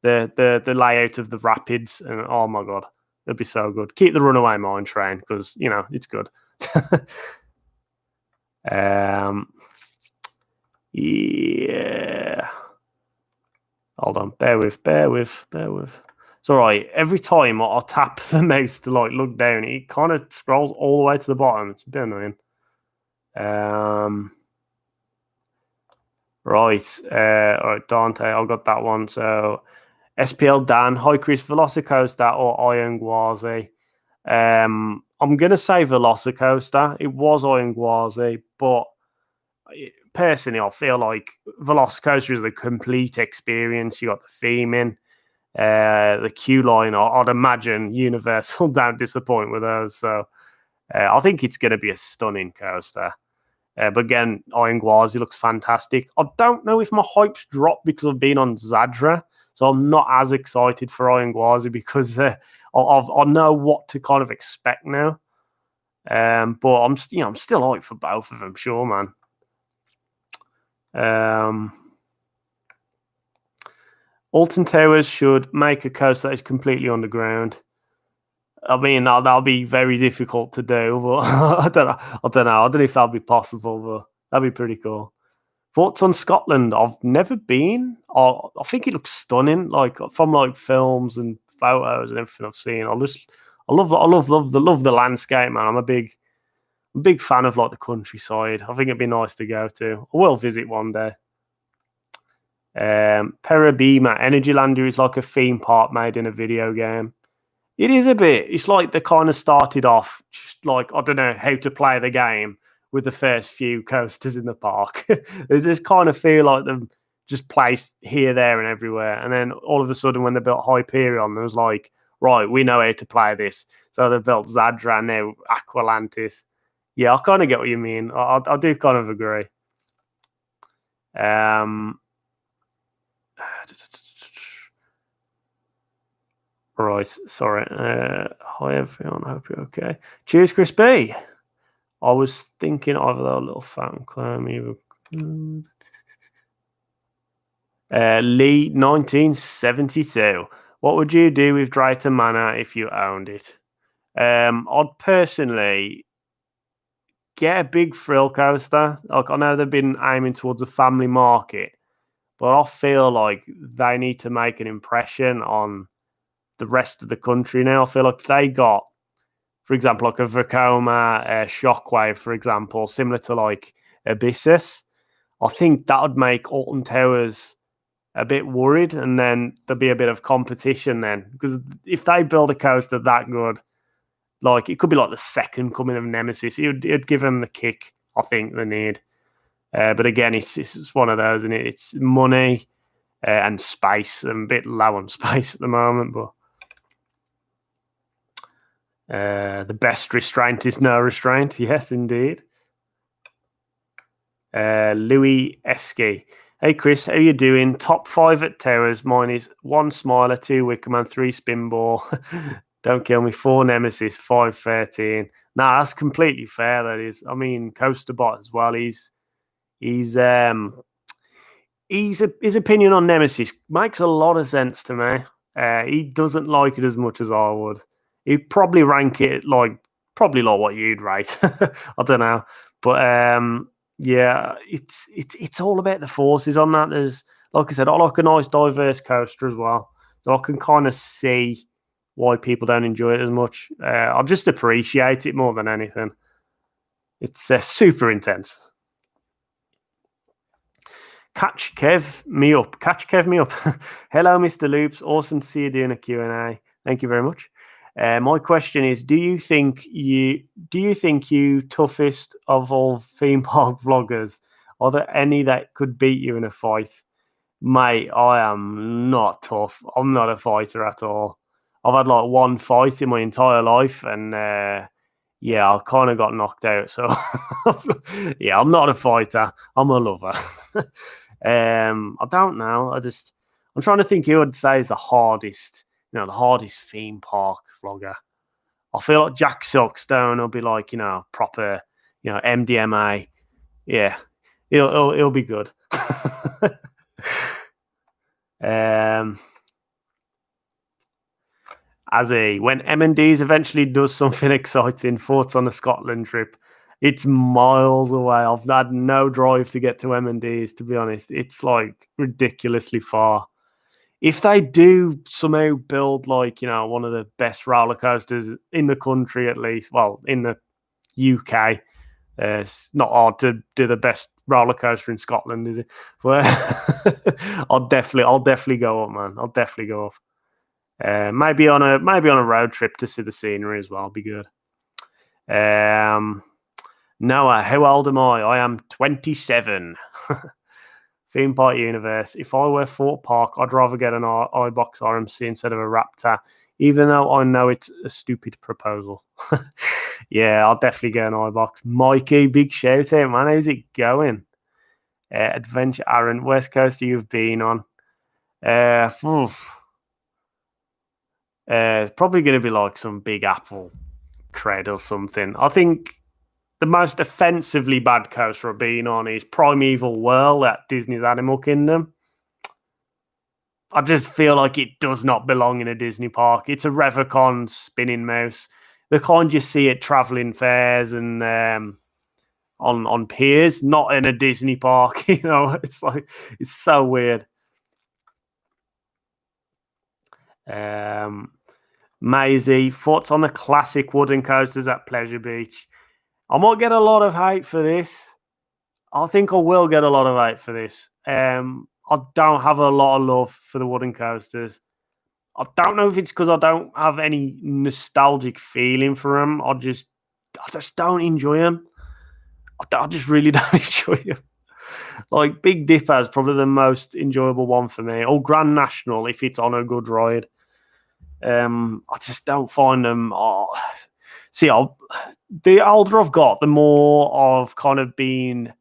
layout of the rapids, and oh my god, it'd be so good. Keep the Runaway Mine Train because it's good. Yeah. Hold on, bear with. It's all right. Every time I tap the mouse to like look down, it kind of scrolls all the way to the bottom. It's a bit annoying. Right. All right, Dante, I've got that one. So SPL Dan, hi Chris, Velocicoaster or Iron Gwazi? I'm gonna say Velocicoaster. It was Iron Gwazi, but personally, I feel like Velocicoaster is a complete experience. You got the theming, the queue line. I'd imagine Universal don't disappoint with those. So I think it's going to be a stunning coaster. But again, Iron Gwazi looks fantastic. I don't know if my hype's dropped because I've been on Zadra, so I'm not as excited for Iron Gwazi because I know what to kind of expect now. But I'm still hyped for both of them, sure, man. Alton Towers should make a coaster that is completely underground. I mean, that'll be very difficult to do, but I don't know. I don't know if that'll be possible, but that'd be pretty cool. Thoughts on Scotland? I've never been. I think it looks stunning, like from like films and photos and everything I've seen. I love the landscape, man. I'm a big fan of like the countryside. I think it'd be nice to go to. I will visit one day. Perabima Energylander is like a theme park made in a video game. It is a bit. It's like they kind of started off just like I don't know how to play the game with the first few coasters in the park. They just kind of feel like them just placed here, there, and everywhere. And then all of a sudden, when they built Hyperion, it was like, right, we know how to play this. So they built Zadra now, Aqualantis. Yeah, I kind of get what you mean. I do kind of agree. Right, sorry. Hi everyone, I hope you're okay. Cheers, Chris B. I was thinking of a little fountain climb. Lee, 1972. What would you do with Drayton Manor if you owned it? I'd personally get a big thrill coaster. Like I know they've been aiming towards a family market, but I feel like they need to make an impression on the rest of the country now. I feel like they got, for example, like a Vekoma Shockwave, for example, similar to like Abyssus. I think that would make Alton Towers a bit worried, and then there'd be a bit of competition then. Because if they build a coaster that good, like it could be like the second coming of Nemesis, it'd give them the kick I think they need. But again, it's one of those, and it's money and space. I'm a bit low on space at the moment, but the best restraint is no restraint. Yes, indeed. Louis Esky. Hey, Chris, how you doing? Top 5 at Towers. Mine is 1 Smiler, 2 Wickerman, 3 Spinball. Don't kill me. 4 Nemesis, 5 13. Nah, that's completely fair. That is. I mean, Coasterbot as well. He's his opinion on Nemesis makes a lot of sense to me. He doesn't like it as much as I would. He'd probably rank it probably like what you'd rate. I don't know, but yeah, it's all about the forces on that. There's, like I said, I like a nice diverse coaster as well, so I can kind of see why people don't enjoy it as much. I just appreciate it more than anything. It's super intense. Catch Kev me up. Catch Kev me up. Hello, Mr. Loops. Awesome to see you doing a Q&A. Thank you very much. My question is: do you think you toughest of all theme park vloggers? Are there any that could beat you in a fight? Mate, I am not tough. I'm not a fighter at all. I've had like one fight in my entire life, and yeah, I kind of got knocked out. So yeah, I'm not a fighter. I'm a lover. I don't know. I'm trying to think who I'd say is the hardest theme park vlogger. I feel like Jack Silkstone will be like, proper, MDMA. Yeah, he'll be good. When M&D's eventually does something exciting, thoughts on a Scotland trip? It's miles away. I've had no drive to get to M&D's, to be honest. It's like ridiculously far. If they do somehow build one of the best roller coasters in the country, at least, well, in the UK, it's not hard to do the best roller coaster in Scotland, is it? Well, I'll definitely go up, man. I'll definitely go up. Maybe on a road trip to see the scenery as well. Be good. Noah, how old am I? I am 27. Theme park universe. If I were Fort Park, I'd rather get an iBox RMC instead of a Raptor, even though I know it's a stupid proposal. Yeah, I'll definitely get an iBox. Mikey, big shout out, man. How's it going? Adventure Aaron, West Coast you've been on? Probably going to be like some Big Apple cred or something. I think the most offensively bad coaster I've been on is Primeval Whirl at Disney's Animal Kingdom. I just feel like it does not belong in a Disney park. It's a Revocon spinning mouse. The kind you see at traveling fairs and on piers, not in a Disney park. It's so weird. Maisie, thoughts on the classic wooden coasters at Pleasure Beach? I might get a lot of hate for this. I think I will get a lot of hate for this. I don't have a lot of love for the wooden coasters. I don't know if it's because I don't have any nostalgic feeling for them. I just don't enjoy them. I just really don't enjoy them. Like Big Dipper is probably the most enjoyable one for me, or Grand National if it's on a good ride. I just don't find them. The older I've got, the more I've kind of been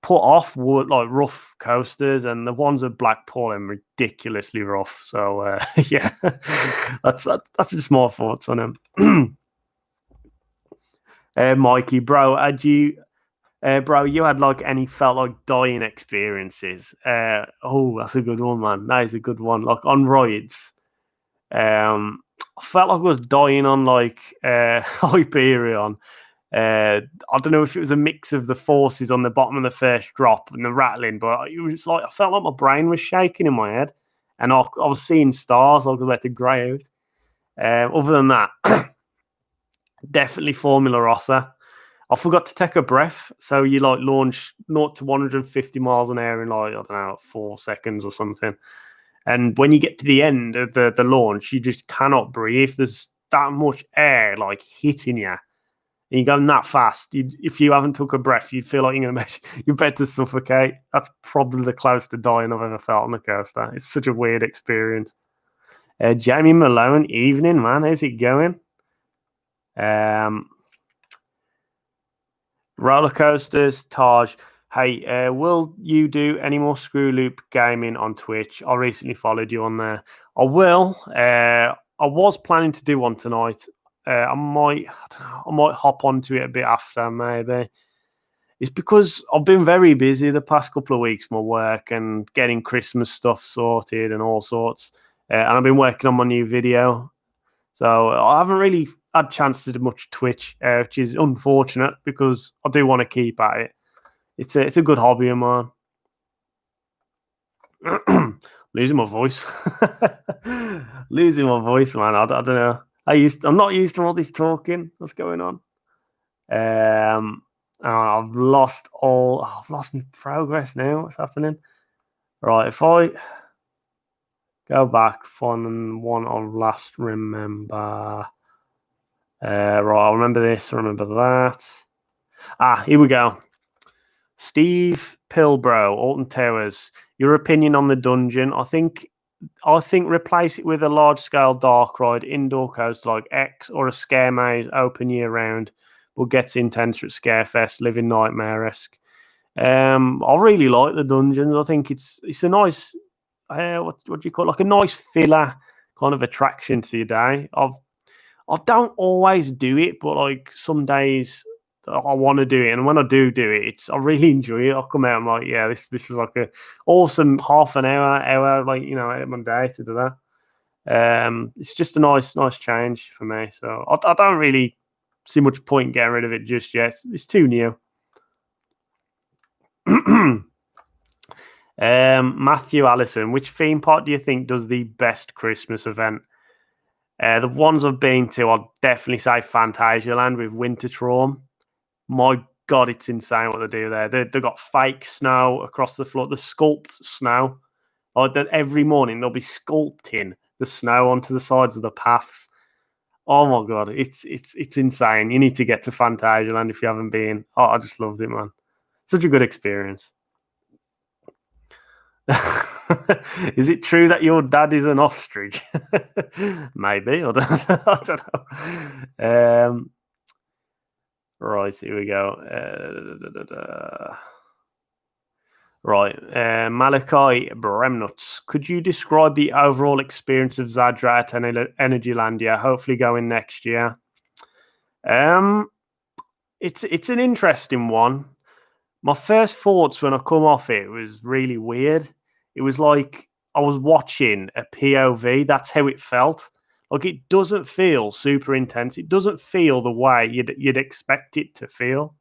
put off wood like rough coasters, and the ones at Blackpool are ridiculously rough. So yeah, that's just my thoughts on them. Mikey, bro, you had like any felt like dying experiences? Oh, that's a good one, man. That is a good one. Like on rides. I felt like I was dying on like Hyperion. I don't know if it was a mix of the forces on the bottom of the first drop and the rattling, but it was like I felt like my brain was shaking in my head, and I was seeing stars. I was about to grey out. Other than that, definitely Formula Rossa. I forgot to take a breath, so you like launch 0 to 150 miles an hour in like, I don't know, 4 seconds or something. And when you get to the end of the launch, you just cannot breathe. There's that much air like hitting you. And you're going that fast. If you haven't took a breath, you'd feel like you're about to suffocate. That's probably the closest to dying I've ever felt on a coaster. It's such a weird experience. Jamie Malone, evening, man. How's it going? Rollercoasters, Taj. Hey, will you do any more ScrewyLoop gaming on Twitch? I recently followed you on there. I will. I was planning to do one tonight. I might hop onto it a bit after, maybe. It's because I've been very busy the past couple of weeks, my work and getting Christmas stuff sorted and all sorts. And I've been working on my new video. So I haven't really had a chance to do much Twitch, which is unfortunate because I do want to keep at it. It's a good hobby of mine. Losing my voice. Losing my voice, man. I don't know. I'm not used to all this talking. What's going on? I've lost my progress now. What's happening? Right, if I go back from one of last remember. Right, I'll remember this, I remember that. Here we go. Steve Pilbro, Alton Towers. Your opinion on the dungeon? I think replace it with a large-scale dark ride, indoor coaster like X, or a scare maze open year round, but gets intenser at Scarefest, living nightmare-esque. I really like the dungeons. I think it's a nice, what do you call it? Like a nice filler kind of attraction to your day. I don't always do it, but like some days I want to do it, and when I do it, I really enjoy it. I come out, I'm like, yeah, this was like a awesome half an hour, like out of my day to do that. It's just a nice change for me. So I don't really see much point getting rid of it just yet. It's too new. Matthew Allison, which theme park do you think does the best Christmas event? The ones I've been to, I'd definitely say Phantasialand with Wintertraum. My God, it's insane what they do there. They've got fake snow across the floor, the sculpted snow. Like every morning, they'll be sculpting the snow onto the sides of the paths. Oh my God, it's insane. You need to get to Phantasialand if you haven't been. Oh, I just loved it, man. Such a good experience. Is it true that your dad is an ostrich? Maybe. I don't know. Right, here we go. Right, Malachi Bremnuts. Could you describe the overall experience of Zadra at Energylandia? Hopefully going next year. It's an interesting one. My first thoughts when I come off it was really weird. It was like I was watching a POV. That's how it felt. Like it doesn't feel super intense. It doesn't feel the way you'd expect it to feel.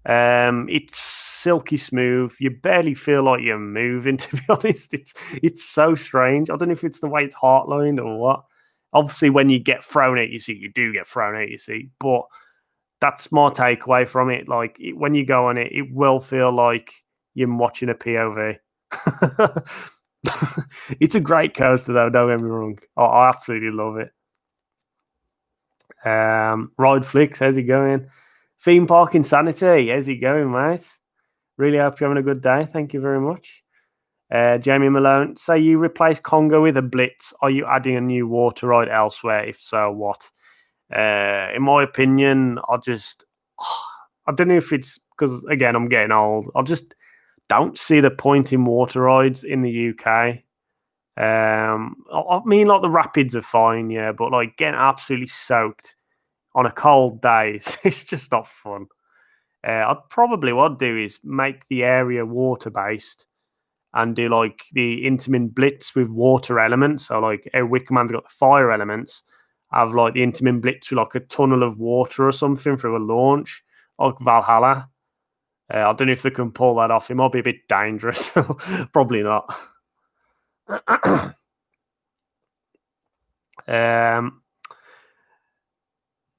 It's silky smooth. You barely feel like you're moving. To be honest, it's so strange. I don't know if it's the way it's heartlined or what. Obviously, when you get thrown at your seat, you do get thrown at your seat. But that's my takeaway from it. Like when you go on it, it will feel like you're watching a POV. It's a great coaster, though. Don't get me wrong. I absolutely love it. Ride Flicks, how's it going? Theme Park Insanity, how's it going, mate? Really hope you're having a good day. Thank you very much. Jamie Malone, say you replace Congo with a Blitz. Are you adding a new water ride elsewhere? If so, what? In my opinion, I don't know if it's because, again, I'm getting old. I just don't see the point in water rides in the UK. I mean, like the rapids are fine, yeah, but like getting absolutely soaked on a cold day, it's just not fun. What I'd do is make the area water-based and do like the Intamin Blitz with water elements. So like Wickerman's got the fire elements, have like the Intamin Blitz with like a tunnel of water or something for a launch, like Valhalla. I don't know if they can pull that off. It might be a bit dangerous. Probably not.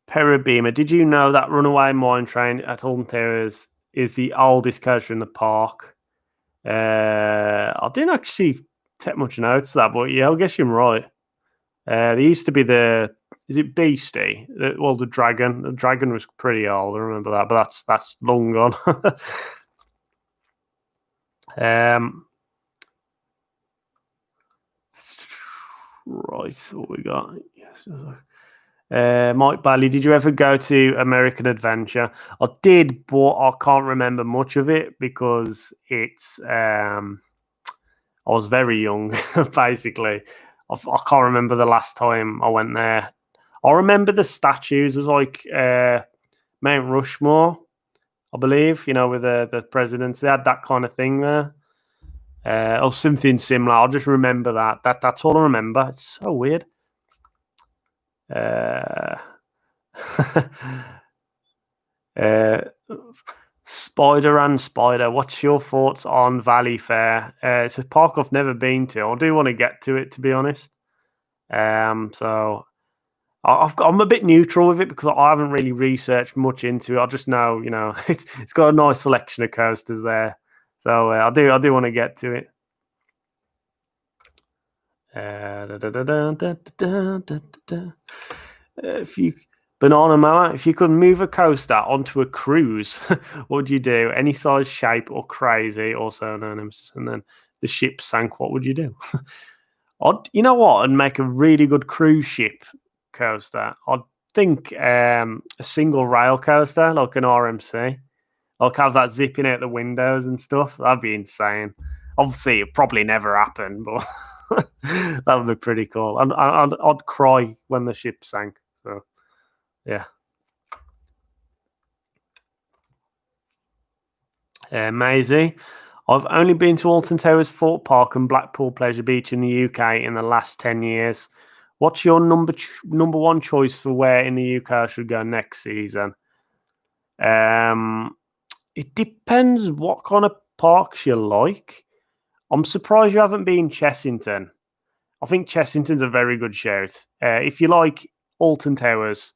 Parabeamer, did you know that Runaway Mine Train at Alton Towers is the oldest coaster in the park? I didn't actually take much notes of that, but yeah, I guess you're right. There used to be is it Beastie? The dragon. The dragon was pretty old. I remember that, but that's long gone. Right, what we got? Yes. Mike Bailey, did you ever go to American Adventure? I did, but I can't remember much of it because it's I was very young, basically. I can't remember the last time I went there. I remember the statues. It was like Mount Rushmore. I believe, with the presidents. They had that kind of thing there. Or something similar. I'll just remember that. That's all I remember. It's so weird. Spider and Spider, what's your thoughts on Valley Fair? It's a park I've never been to. I do want to get to it, to be honest. So I'm a bit neutral with it because I haven't really researched much into it. I just know, it's got a nice selection of coasters there. So I do want to get to it. If you Banana Mower, if you could move a coaster onto a cruise, what would you do? Any size, shape, or crazy, also known as, and then the ship sank, what would you do? You know what? I'd make a really good cruise ship coaster. I'd think a single rail coaster, like an RMC. Like have that zipping out the windows and stuff. That'd be insane. Obviously, it probably never happened, but that would be pretty cool. I'd cry when the ship sank. So, yeah. Maisie, I've only been to Alton Towers, Fort Park, and Blackpool Pleasure Beach in the UK in the last 10 years. What's your number one choice for where in the UK I should go next season? It depends what kind of parks you like. I'm surprised you haven't been Chessington. I think Chessington's a very good shout. If you like Alton Towers,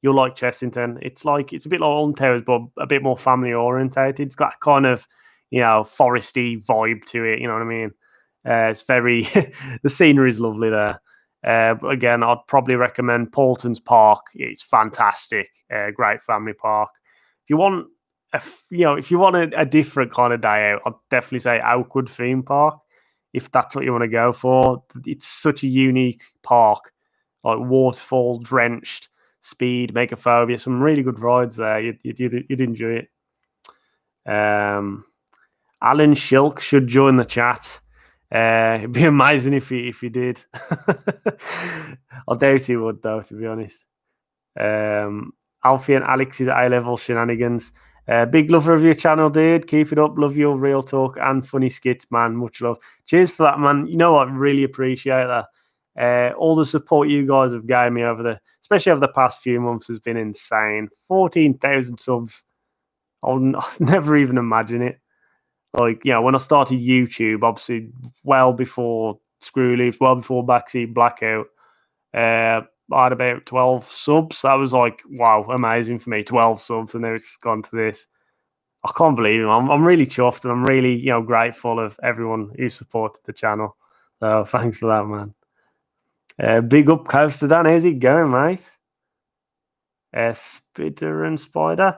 you'll like Chessington. It's a bit like Alton Towers, but a bit more family orientated. It's got kind of foresty vibe to it. You know what I mean? It's very the scenery is lovely there. But again, I'd probably recommend Paulton's Park. It's fantastic, great family park. If you want a different kind of day out, I'd definitely say Oakwood Theme Park. If that's what you want to go for, it's such a unique park, like waterfall drenched, speed, megaphobia, some really good rides there. You'd enjoy it. Alan Shilk should join the chat. It'd be amazing if he did. I doubt he would, though, to be honest. Alfie and Alex's A-level shenanigans. Big lover of your channel, dude. Keep it up. Love your real talk and funny skits, man. Much love. Cheers for that, man. You know what? I really appreciate that. All the support you guys have given me especially over the past few months, has been insane. 14,000 subs. I'll never even imagine it. Like, when I started YouTube, obviously, well before ScrewyLoops, well before Backseat Blackout, I had about 12 subs. That was like, wow, amazing for me. 12 subs, and now it's gone to this. I can't believe it. I'm really chuffed, and I'm really, grateful of everyone who supported the channel. So thanks for that, man. Big up, Coaster Dan. How's it going, mate? Spitter and Spider.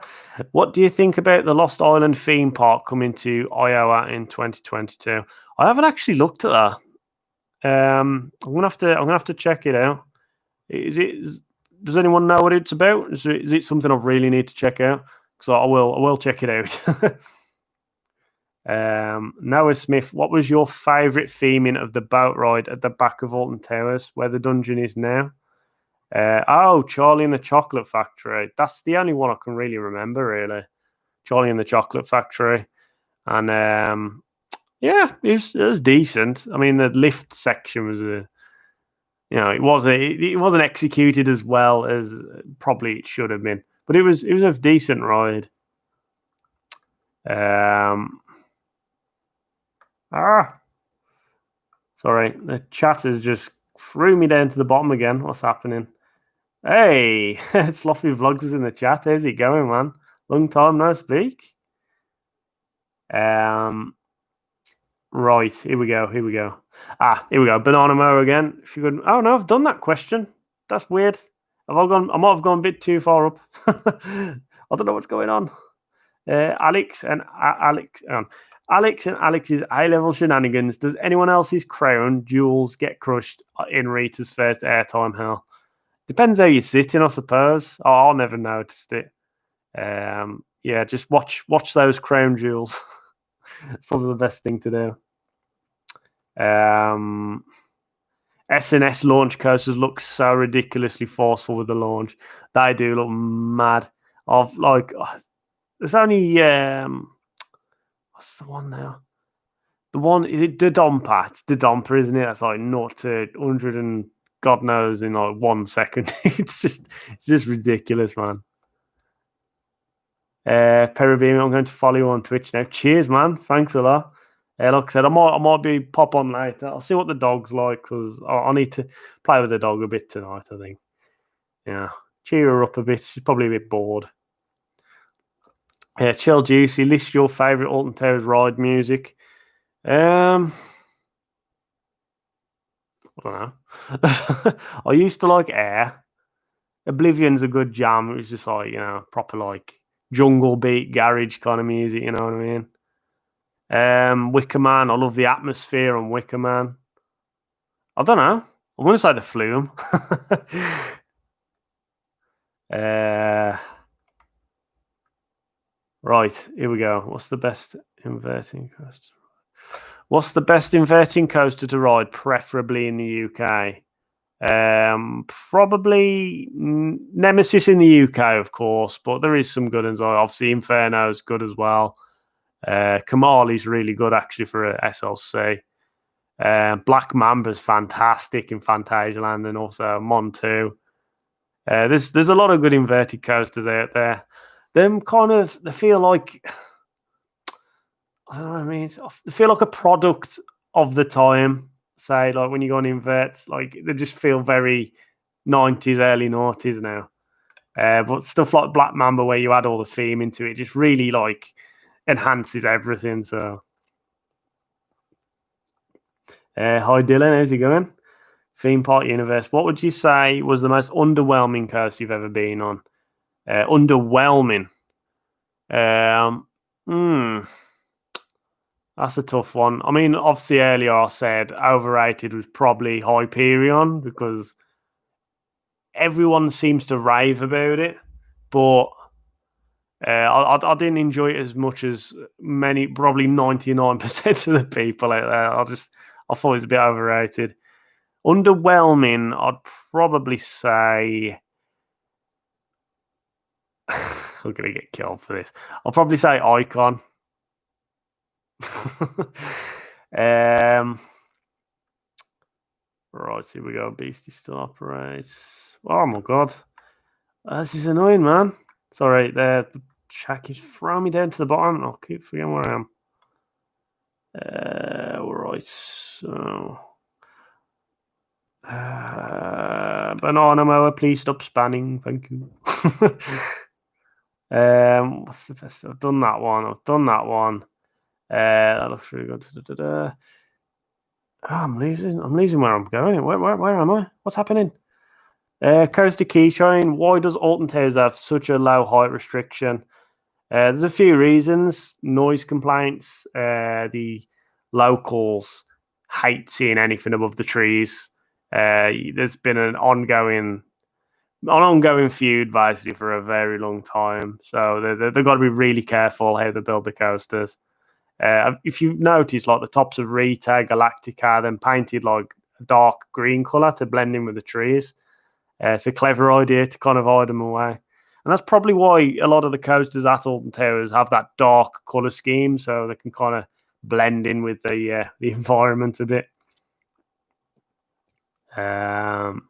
What do you think about the Lost Island theme park coming to Iowa in 2022? I haven't actually looked at that. I'm gonna have to check it out. Does anyone know what it's about? Is it something I really need to check out? Because I will check it out. Noah Smith, what was your favourite theming of the boat ride at the back of Alton Towers, where the dungeon is now? Charlie and the Chocolate Factory. That's the only one I can really remember, really. Charlie and the Chocolate Factory. And it was decent. I mean, the lift section was it wasn't executed as well as probably it should have been, but it was a decent ride. Sorry, the chat has just threw me down to the bottom again. What's happening? Hey, Sloppy Vlogs is in the chat. How's it going, man? Long time no speak. Right, here we go. Here we go. Banana Mo again. If you could. Oh no, I've done that question. That's weird. I might have gone a bit too far up. I don't know what's going on. Alex and Alex's high-level shenanigans. Does anyone else's crown jewels get crushed in Rita's first airtime hell? Depends how you're sitting, I suppose. I'll never noticed it. Just watch those crown jewels. It's probably the best thing to do. S&S launch coasters look so ridiculously forceful with the launch. They do look mad. There's only what's the one now? The one is it Dodonpa? It's Dodonpa, isn't it? That's like 0 to 100 and God knows in like 1 second. it's just ridiculous, man. Peribeam, I'm going to follow you on Twitch now. Cheers, man. Thanks a lot. Like I said, I might be pop on later. I'll see what the dog's like because I need to play with the dog a bit tonight. I think, yeah, cheer her up a bit. She's probably a bit bored. Chill Juicy, list your favourite Alton Towers ride music. I don't know. I used to like Air. Oblivion's a good jam. It was just like, proper like jungle beat, garage kind of music, you know what I mean? Wicker Man, I love the atmosphere on Wicker Man. I don't know. I'm going to say the Flume. Right, here we go. What's the best inverting coaster? What's the best inverting coaster to ride, preferably in the UK? Probably Nemesis in the UK, of course, but there is some good ones. Obviously, Inferno's good as well. Kamali's really good actually for a SLC. Black Mamba's fantastic in Phantasialand and also Montu. There's a lot of good inverted coasters out there. Them they feel like, I don't know what I mean. They feel like a product of the time. Say, like when you go on inverts, like they just feel very 90s, early noughties now. But stuff like Black Mamba, where you add all the theme into it, just really like enhances everything. So, hi Dylan, how's it going? Theme Park Universe. What would you say was the most underwhelming coaster you've ever been on? Underwhelming. That's a tough one. I mean, obviously earlier I said overrated was probably Hyperion because everyone seems to rave about it, but I didn't enjoy it as much as probably 99% of the people out there. I thought it was a bit overrated. Underwhelming, I'd probably say. I'm gonna get killed for this. I'll probably say Icon. Right, here we go. Beastie still operates. Oh my god, this is annoying, man. Sorry, the track is throwing me down to the bottom. I'll keep forgetting where I am. Right, so Banana Mower, please stop spanning. Thank you. What's the best? I've done that one. That looks really good. Oh, I'm losing where I'm going. Where am I? What's happening? Coaster Keyshine. Why does Alton Towers have such a low height restriction? There's a few reasons. Noise complaints. The locals hate seeing anything above the trees. There's been an ongoing feud basically for a very long time. So they've got to be really careful how they build the coasters. If you've noticed, like the tops of Rita, Galactica, then painted like a dark green color to blend in with the trees. It's a clever idea to kind of hide them away. And that's probably why a lot of the coasters at Alton Towers have that dark color scheme, so they can kind of blend in with the environment a bit. Don't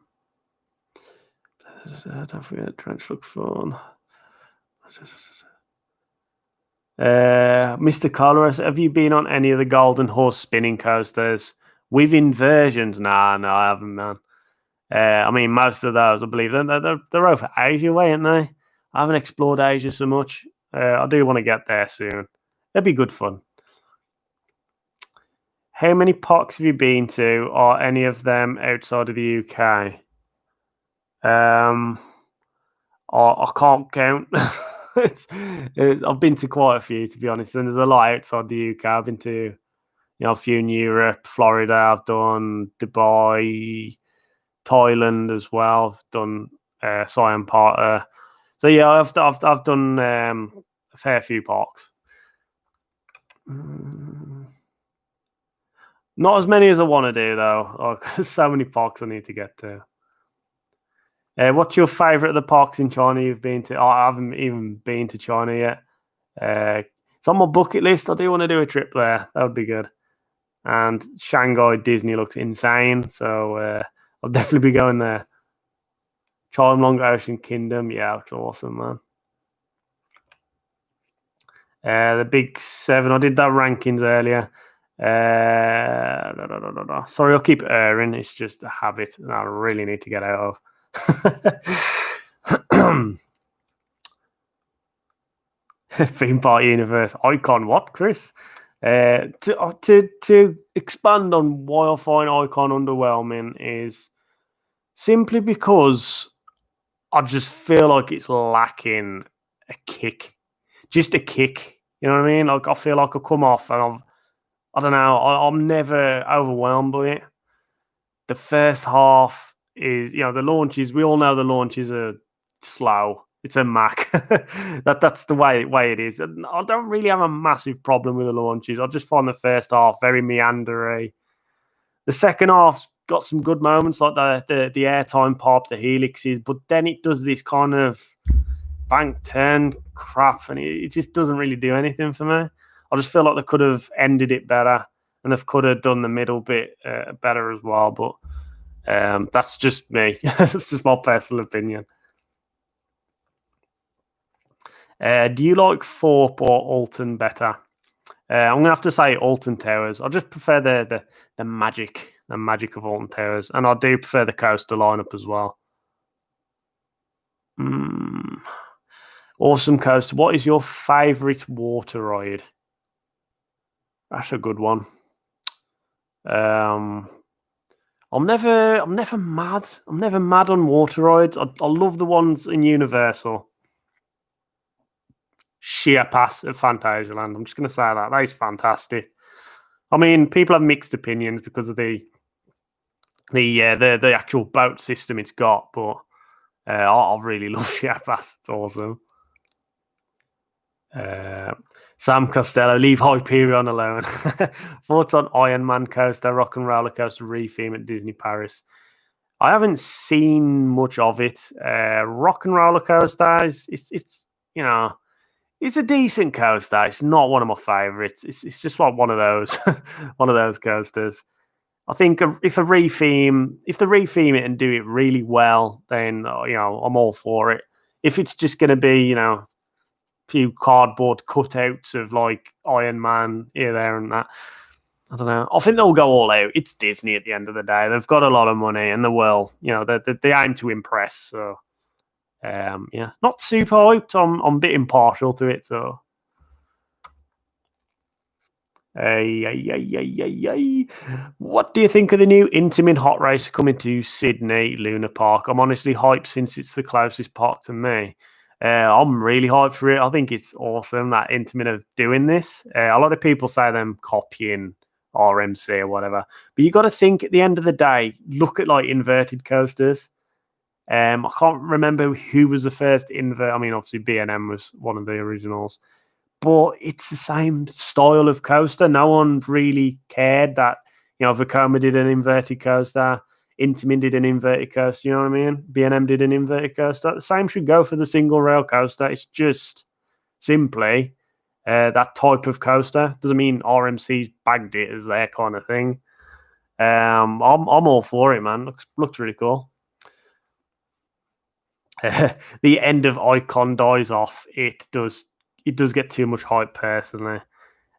forget, trench look fun. Mr. Colorus, have you been on any of the Golden Horse spinning coasters with inversions? Nah, no, I haven't, man. I mean, most of those, I believe, they're over Asia way, aren't they? I haven't explored Asia so much. I do want to get there soon. It'd be good fun. How many parks have you been to? Are any of them outside of the UK? I can't count. I've been to quite a few, to be honest, and there's a lot outside the UK. I've been to, a few in Europe, Florida. I've done Dubai, Thailand as well. I've done Siam Park. So yeah, I've done a fair few parks. Not as many as I want to do though. There's so many parks I need to get to. What's your favourite of the parks in China you've been to? I haven't even been to China yet. It's on my bucket list. I do want to do a trip there. That would be good. And Shanghai Disney looks insane, so I'll definitely be going there. Chimelong Ocean Kingdom, yeah, looks awesome, man. The big 7, I did that rankings earlier. Sorry, I'll keep erring. It's just a habit that I really need to get out of. Theme park universe icon. What, Chris? To expand on why I find icon underwhelming is simply because I just feel like it's lacking a kick, just a kick. You know what I mean? Like I feel like I come off and I don't know. I'm never overwhelmed by it. The first half is, the launches. We all know the launches are slow. It's a Mac. That's the way it is. And I don't really have a massive problem with the launches. I just find the first half very meandery. The second half's got some good moments like the airtime pop, the helixes, but then it does this kind of bank turn crap, and it just doesn't really do anything for me. I just feel like they could have ended it better, and they could have done the middle bit better as well. But that's just me. That's just my personal opinion. Do you like Thorpe or Alton better? I'm gonna have to say Alton Towers. I just prefer the magic of Alton Towers, and I do prefer the coaster lineup as well. Awesome coaster. What is your favourite water ride? That's a good one. I'm never mad. I'm never mad on water rides. I love the ones in Universal. Sheer Pass at Phantasialand. I'm just going to say that is fantastic. I mean, people have mixed opinions because of the actual boat system it's got, but I really love Sheer Pass. It's awesome. Sam Costello, leave Hyperion alone. Thoughts on Iron Man coaster, Rock and Roller Coaster retheme at Disney Paris? I haven't seen much of it. Rock and Roller Coaster it's it's a decent coaster. It's not one of my favorites. It's just like one of those one of those coasters. I think if they retheme it and do it really well, then I'm all for it. If it's just going to be few cardboard cutouts of like Iron Man here, there, and that, I don't know. I think they'll go all out. It's Disney at the end of the day. They've got a lot of money and they aim to impress. So, not super hyped. I'm a bit impartial to it. So, what do you think of the new Intamin hot race coming to Sydney Luna Park? I'm honestly hyped since it's the closest park to me. I'm really hyped for it. I think it's awesome that Intamin are doing this. A lot of people say them copying RMC or whatever, but you got to think at the end of the day, look at like inverted coasters. I can't remember who was the first invert. I mean, obviously B&M was one of the originals, but it's the same style of coaster. No one really cared that Vekoma did an inverted coaster. Intamin did an inverted coaster, you know what I mean? B&M did an inverted coaster. The same should go for the single rail coaster. It's just simply that type of coaster. Doesn't mean RMC's bagged it as their kind of thing. I'm all for it, man. Looks really cool. The end of Icon dies off. It does get too much hype personally.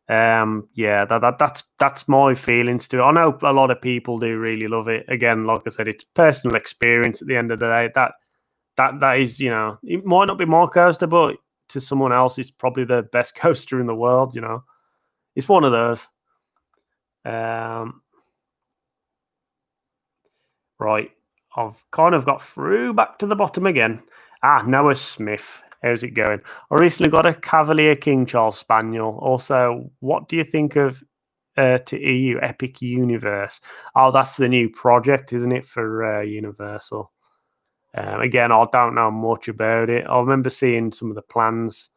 That's my feelings too. I know a lot of people do really love it. Again, like I said, it's personal experience at the end of the day. That is, it might not be my coaster, but to someone else, it's probably the best coaster in the world. It's one of those. Right, I've kind of got through back to the bottom again. Noah Smith. How's it going? I recently got a Cavalier King Charles Spaniel. Also, what do you think of to EU Epic Universe? Oh, that's the new project, isn't it, for Universal? Again, I don't know much about it. I remember seeing some of the plans.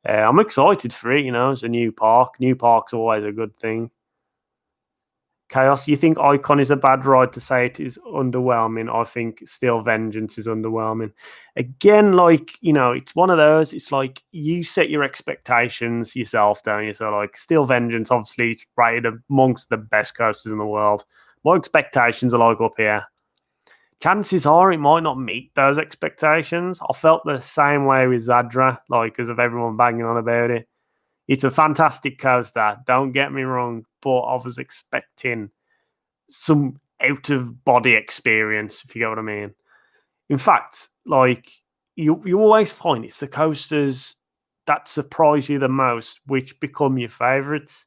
I'm excited for it. It's a new park. New park's always a good thing. Chaos. You think Icon is a bad ride to say it is underwhelming? I think Steel Vengeance is underwhelming. Again, like, it's one of those. It's like you set your expectations yourself, don't you? So, like, Steel Vengeance, obviously, it's rated amongst the best coasters in the world. My expectations are like up here. Chances are it might not meet those expectations. I felt the same way with Zadra, like, because of everyone banging on about it. It's a fantastic coaster, don't get me wrong, but I was expecting some out of body experience, if you get what I mean. In fact, like, you always find it's the coasters that surprise you the most, which become your favourites.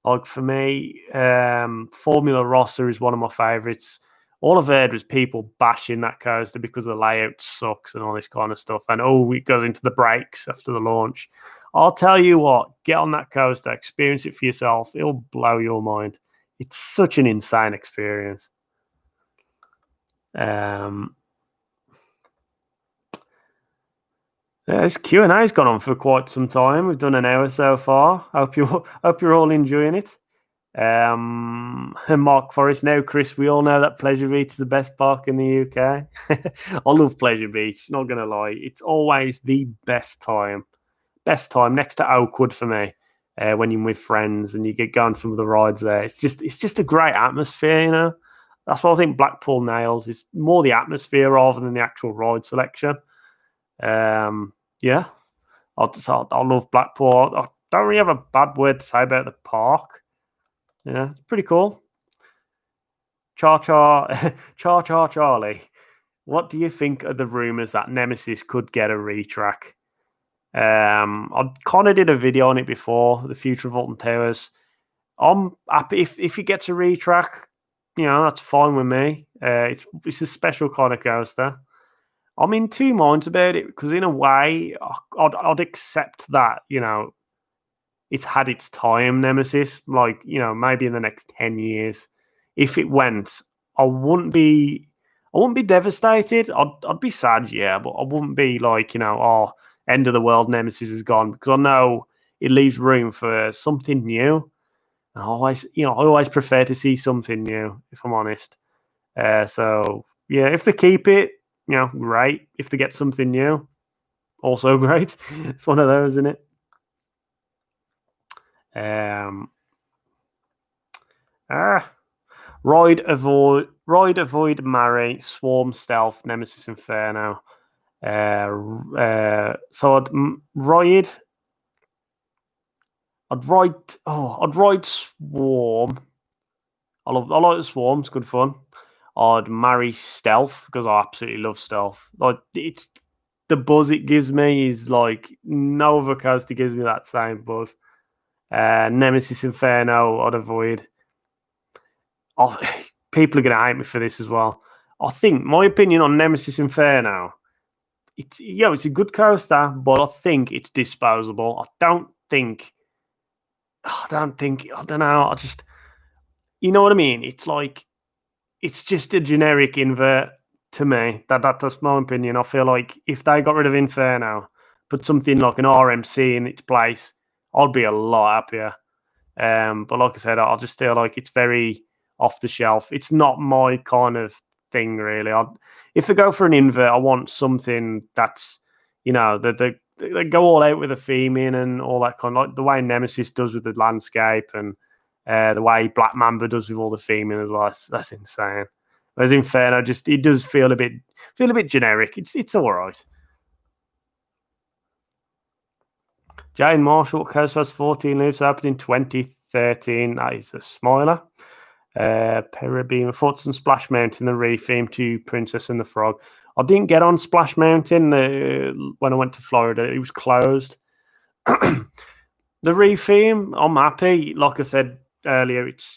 Like for me, Formula Rossa is one of my favourites. All I've heard was people bashing that coaster because the layout sucks and all this kind of stuff. And it goes into the brakes after the launch. I'll tell you what, get on that coaster, experience it for yourself. It'll blow your mind. It's such an insane experience. This Q&A's gone on for quite some time. We've done an hour so far. Hope you're all enjoying it. Mark Forrest, now Chris, we all know that Pleasure Beach is the best park in the UK. I love Pleasure Beach, not gonna lie. It's always the best time next to Oakwood for me, when you're with friends and you get going some of the rides there. It's just a great atmosphere, That's what I think Blackpool nails, is more the atmosphere rather than the actual ride selection. Yeah, I love Blackpool. I don't really have a bad word to say about the park. Yeah, it's pretty cool. Charlie. What do you think of the rumours that Nemesis could get a retrack? I kind of did a video on it before, the future of Alton Towers. I'm happy if it gets a retrack, that's fine with me. It's a special kind of coaster. I'm in two minds about it because in a way, I'd accept that, it's had its time, Nemesis. Like, maybe in the next 10 years, if it went, I wouldn't be devastated. I'd be sad, yeah, but I wouldn't be like, end of the world, Nemesis is gone, because I know it leaves room for something new. And I always prefer to see something new, if I'm honest. So yeah, if they keep it, great. If they get something new, also great. It's one of those, isn't it? Ride avoid marry Swarm Stealth Nemesis Inferno. So I'd ride Swarm. I like the Swarm. It's good fun. I'd marry Stealth because I absolutely love Stealth. Like, it's the buzz it gives me is like no other coaster gives me that same buzz. Nemesis Inferno I'd avoid. People are going to hate me for this as well. I think my opinion on Nemesis Inferno, it's a good coaster, but I think it's disposable. I don't know. You know what I mean? It's like, it's just a generic invert to me. That's my opinion. I feel like if they got rid of Inferno, put something like an RMC in its place, I'd be a lot happier. But like I said, I just feel like it's very off the shelf. It's not my kind of thing, really. If I go for an invert, I want something that's, that they go all out with the theming and all that kind of, like the way Nemesis does with the landscape and the way Black Mamba does with all the theming as well. That's insane. Whereas Inferno, it does feel a bit generic. It's all right. Jane Marshall, Coast has 14 loops, opened in 2013. That is a smiler. Parabeam, Thoughts on Splash Mountain, the re-theme to Princess and the Frog. I didn't get on Splash Mountain when I went to Florida. It was closed. The re-theme, I'm happy. Like I said earlier, it's,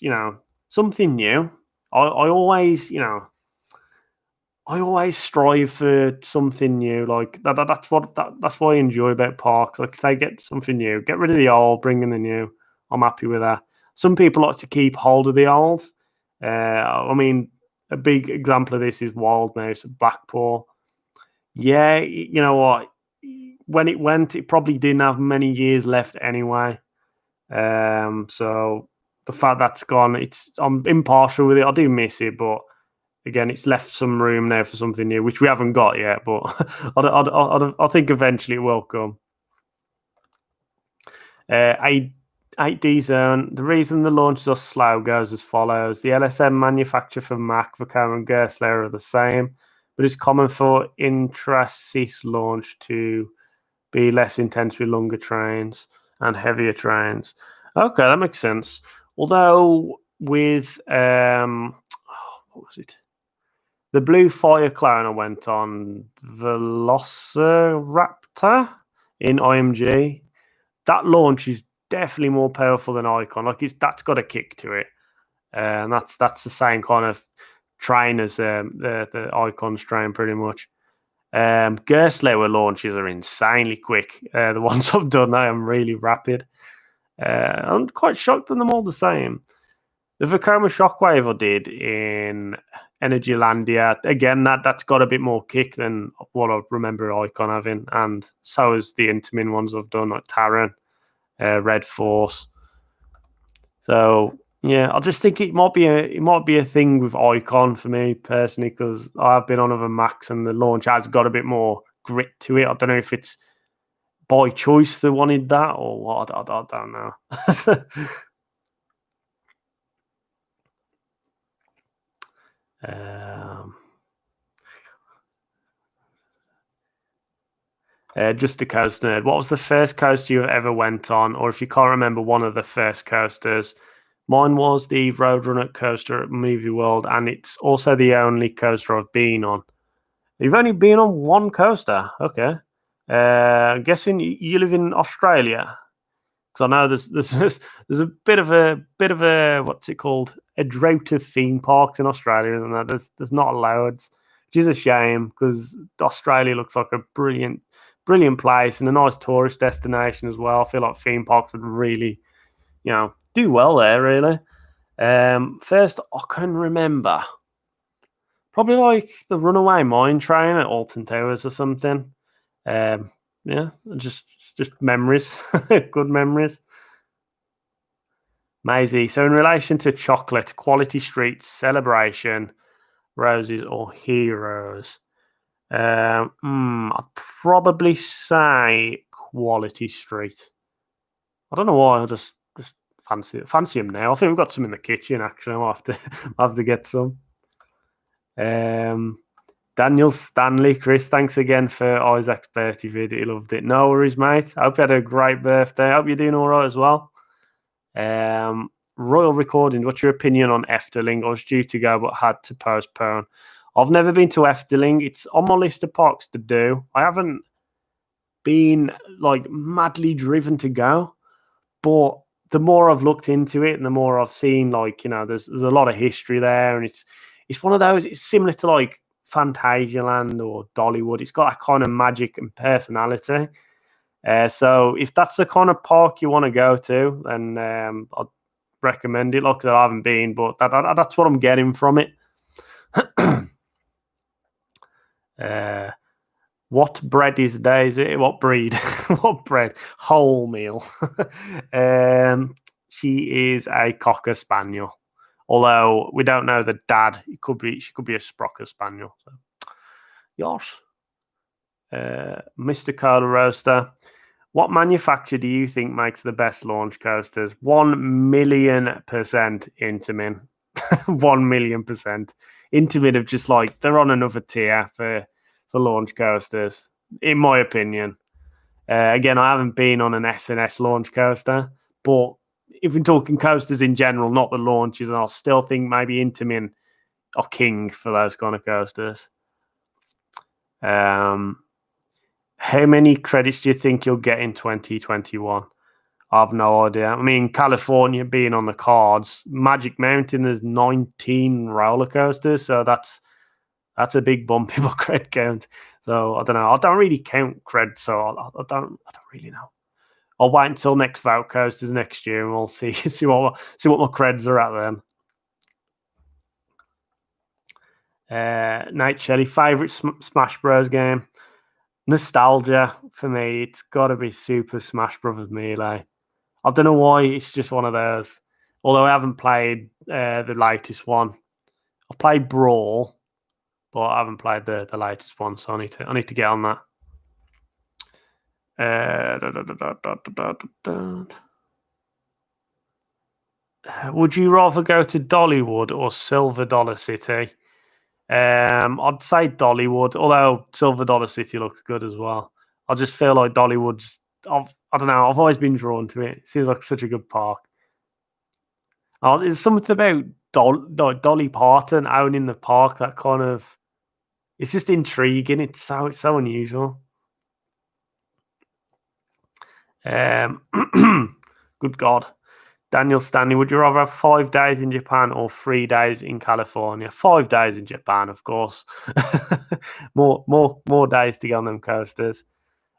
something new. I always strive for something new. Like that's what I enjoy about parks. Like if they get something new, get rid of the old, bring in the new. I'm happy with that. Some people like to keep hold of the old. I mean, a big example of this is Wild Mouse at Blackpool. Yeah, you know what? When it went, it probably didn't have many years left anyway. So the fact that's gone, I'm impartial with it. I do miss it, but again, it's left some room now for something new, which we haven't got yet. But I think eventually it will come. 8D Zone. The reason the launches are slow goes as follows: the LSM manufacturer for Mac, Vacaro, and Gerstlauer are the same, but it's common for intra-sys launch to be less intense with longer trains and heavier trains. Okay, that makes sense. Although with what was it? The Blue Fire Cloner went on Velociraptor in IMG. That launch is definitely more powerful than Icon. Like that's got a kick to it, and that's the same kind of train as the Icon's train, pretty much. Gerstlauer launches are insanely quick. The ones I've done, they are really rapid. I'm quite shocked at them all the same. The Vekoma Shockwave I did in Energylandia, again, that's got a bit more kick than what I remember Icon having, and so is the Intamin ones I've done, like Taran, Red Force. So yeah, I just think it might be a thing with Icon for me personally, because I've been on other Macs and the launch has got a bit more grit to it. I don't know if it's by choice they wanted that or what. I don't know. Just a coast nerd. What was the first coaster you ever went on, or if you can't remember one of the first coasters? Mine was the Roadrunner coaster at Movie World, and it's also the only coaster I've been on. You've only been on one coaster, okay? I'm guessing you live in Australia, because I know there's a bit of a what's it called, a drought of theme parks in Australia, isn't there? There's not loads, which is a shame because Australia looks like a brilliant place and a nice tourist destination as well. I feel like theme parks would really, do well there. Really. First, I can remember probably like the Runaway Mine Train at Alton Towers or something. Yeah, just memories, good memories. Maisie, so in relation to chocolate, Quality Street, Celebration, Roses, or Heroes? I'd probably say Quality Street. I don't know why. I just fancy them now. I think we've got some in the kitchen. Actually, I'll have to get some. Daniel Stanley, Chris, thanks again for Isaac's birthday video. He loved it. No worries, mate. I hope you had a great birthday. I hope you're doing all right as well. Royal Recording, what's your opinion on Efteling? I was due to go but had to postpone. I've never been to Efteling. It's on my list of parks to do. I haven't been like madly driven to go, but the more I've looked into it and the more I've seen, like, there's a lot of history there, and it's one of those. It's similar to like Fantasialand or Dollywood. It's got that kind of magic and personality. So if that's the kind of park you want to go to, then I'd recommend it. Like I haven't been, but that's what I'm getting from it. What bread is Daisy? What breed? What bread? Wholemeal. She is a Cocker Spaniel. Although we don't know the dad. She could be a Sprocker Spaniel. So. Yes. Mr. Cola Roaster. What manufacturer do you think makes the best launch coasters? 1,000,000% Intamin. 1,000,000%. Intamin have just like, they're on another tier for launch coasters, in my opinion. Again, I haven't been on an S&S launch coaster, but if we're talking coasters in general, not the launches, and I'll still think maybe Intamin are king for those kind of coasters. How many credits do you think you'll get in 2021? I have no idea. I mean, California being on the cards, Magic Mountain, there's 19 roller coasters, so that's a big bump in my cred count. So I don't know. I don't really count cred, so I don't really know. I'll wait until next Vout Coasters next year, and we'll see what my creds are at then. Night Shelley, favorite Smash Bros game? Nostalgia for me. It's got to be Super Smash Bros. Melee. I don't know why. It's just one of those. Although I haven't played the latest one. I've played Brawl, but I haven't played the latest one, so I need to get on that. Would you rather go to Dollywood or Silver Dollar City? I'd say Dollywood, although Silver Dollar City looks good as well. I just feel like Dollywood's. I don't know. I've always been drawn to it. It seems like such a good park. There's something about Dolly Parton owning the park that kind of. It's just intriguing. It's so unusual. Good God. Daniel Stanley, would you rather have 5 days in Japan or 3 days in California? 5 days in Japan, of course. more days to go on them coasters.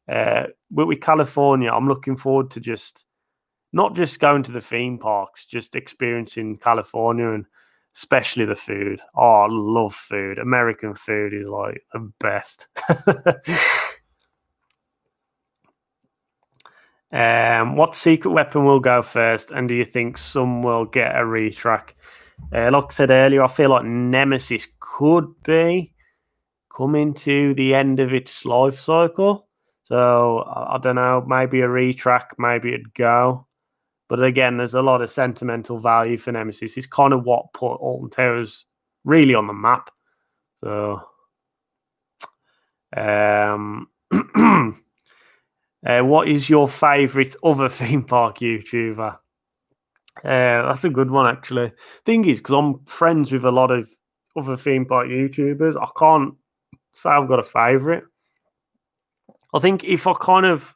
But with California, I'm looking forward to not just going to the theme parks, just experiencing California and especially the food. Oh, I love food. American food is like the best. What secret weapon will go first, and do you think some will get a retrack? Like I said earlier, I feel like Nemesis could be coming to the end of its life cycle. So I don't know, maybe a retrack, maybe it'd go. But again, there's a lot of sentimental value for Nemesis. It's kind of what put Alton Towers really on the map. So what is your favourite other theme park YouTuber? That's a good one, actually. Thing is, because I'm friends with a lot of other theme park YouTubers, I can't say I've got a favourite. I think if I kind of,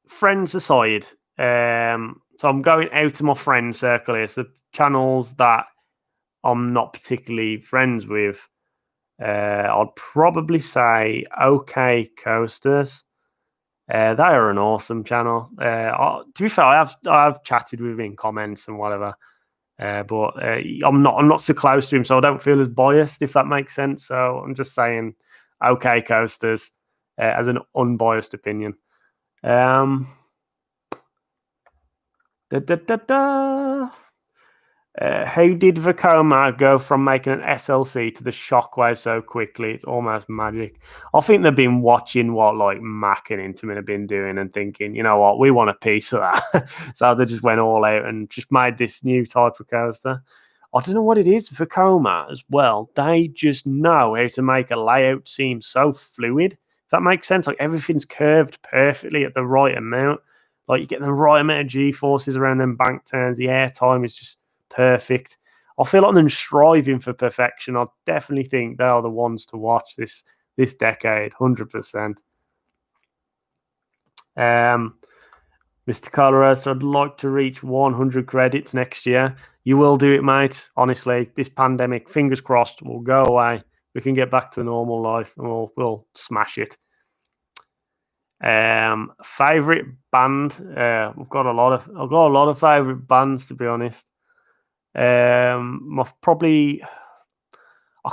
friends aside, so I'm going out of my friend circle here, so channels that I'm not particularly friends with, I'd probably say OK Coasters. They are an awesome channel. To be fair, I've chatted with him in comments and whatever, but I'm not so close to him, so I don't feel as biased, if that makes sense. So I'm just saying, OK Coasters as an unbiased opinion. How did Vekoma go from making an SLC to the Shockwave so quickly? It's almost magic. I think they've been watching what like Mac and Intamin have been doing and thinking, you know what, we want a piece of that. So they just went all out and just made this new type of coaster. I don't know what it is. Vekoma as well, they just know how to make a layout seem so fluid. If that makes sense, like everything's curved perfectly at the right amount. Like you get the right amount of G-forces around them bank turns. The air time is just perfect. I feel like them striving for perfection. I definitely think they are the ones to watch this decade, 100%. Mr. Colorado, I'd like to reach 100 credits next year. You will do it, mate. Honestly, this pandemic, fingers crossed, will go away. We can get back to normal life and we'll smash it. Favorite band? I've got a lot of favorite bands, to be honest. I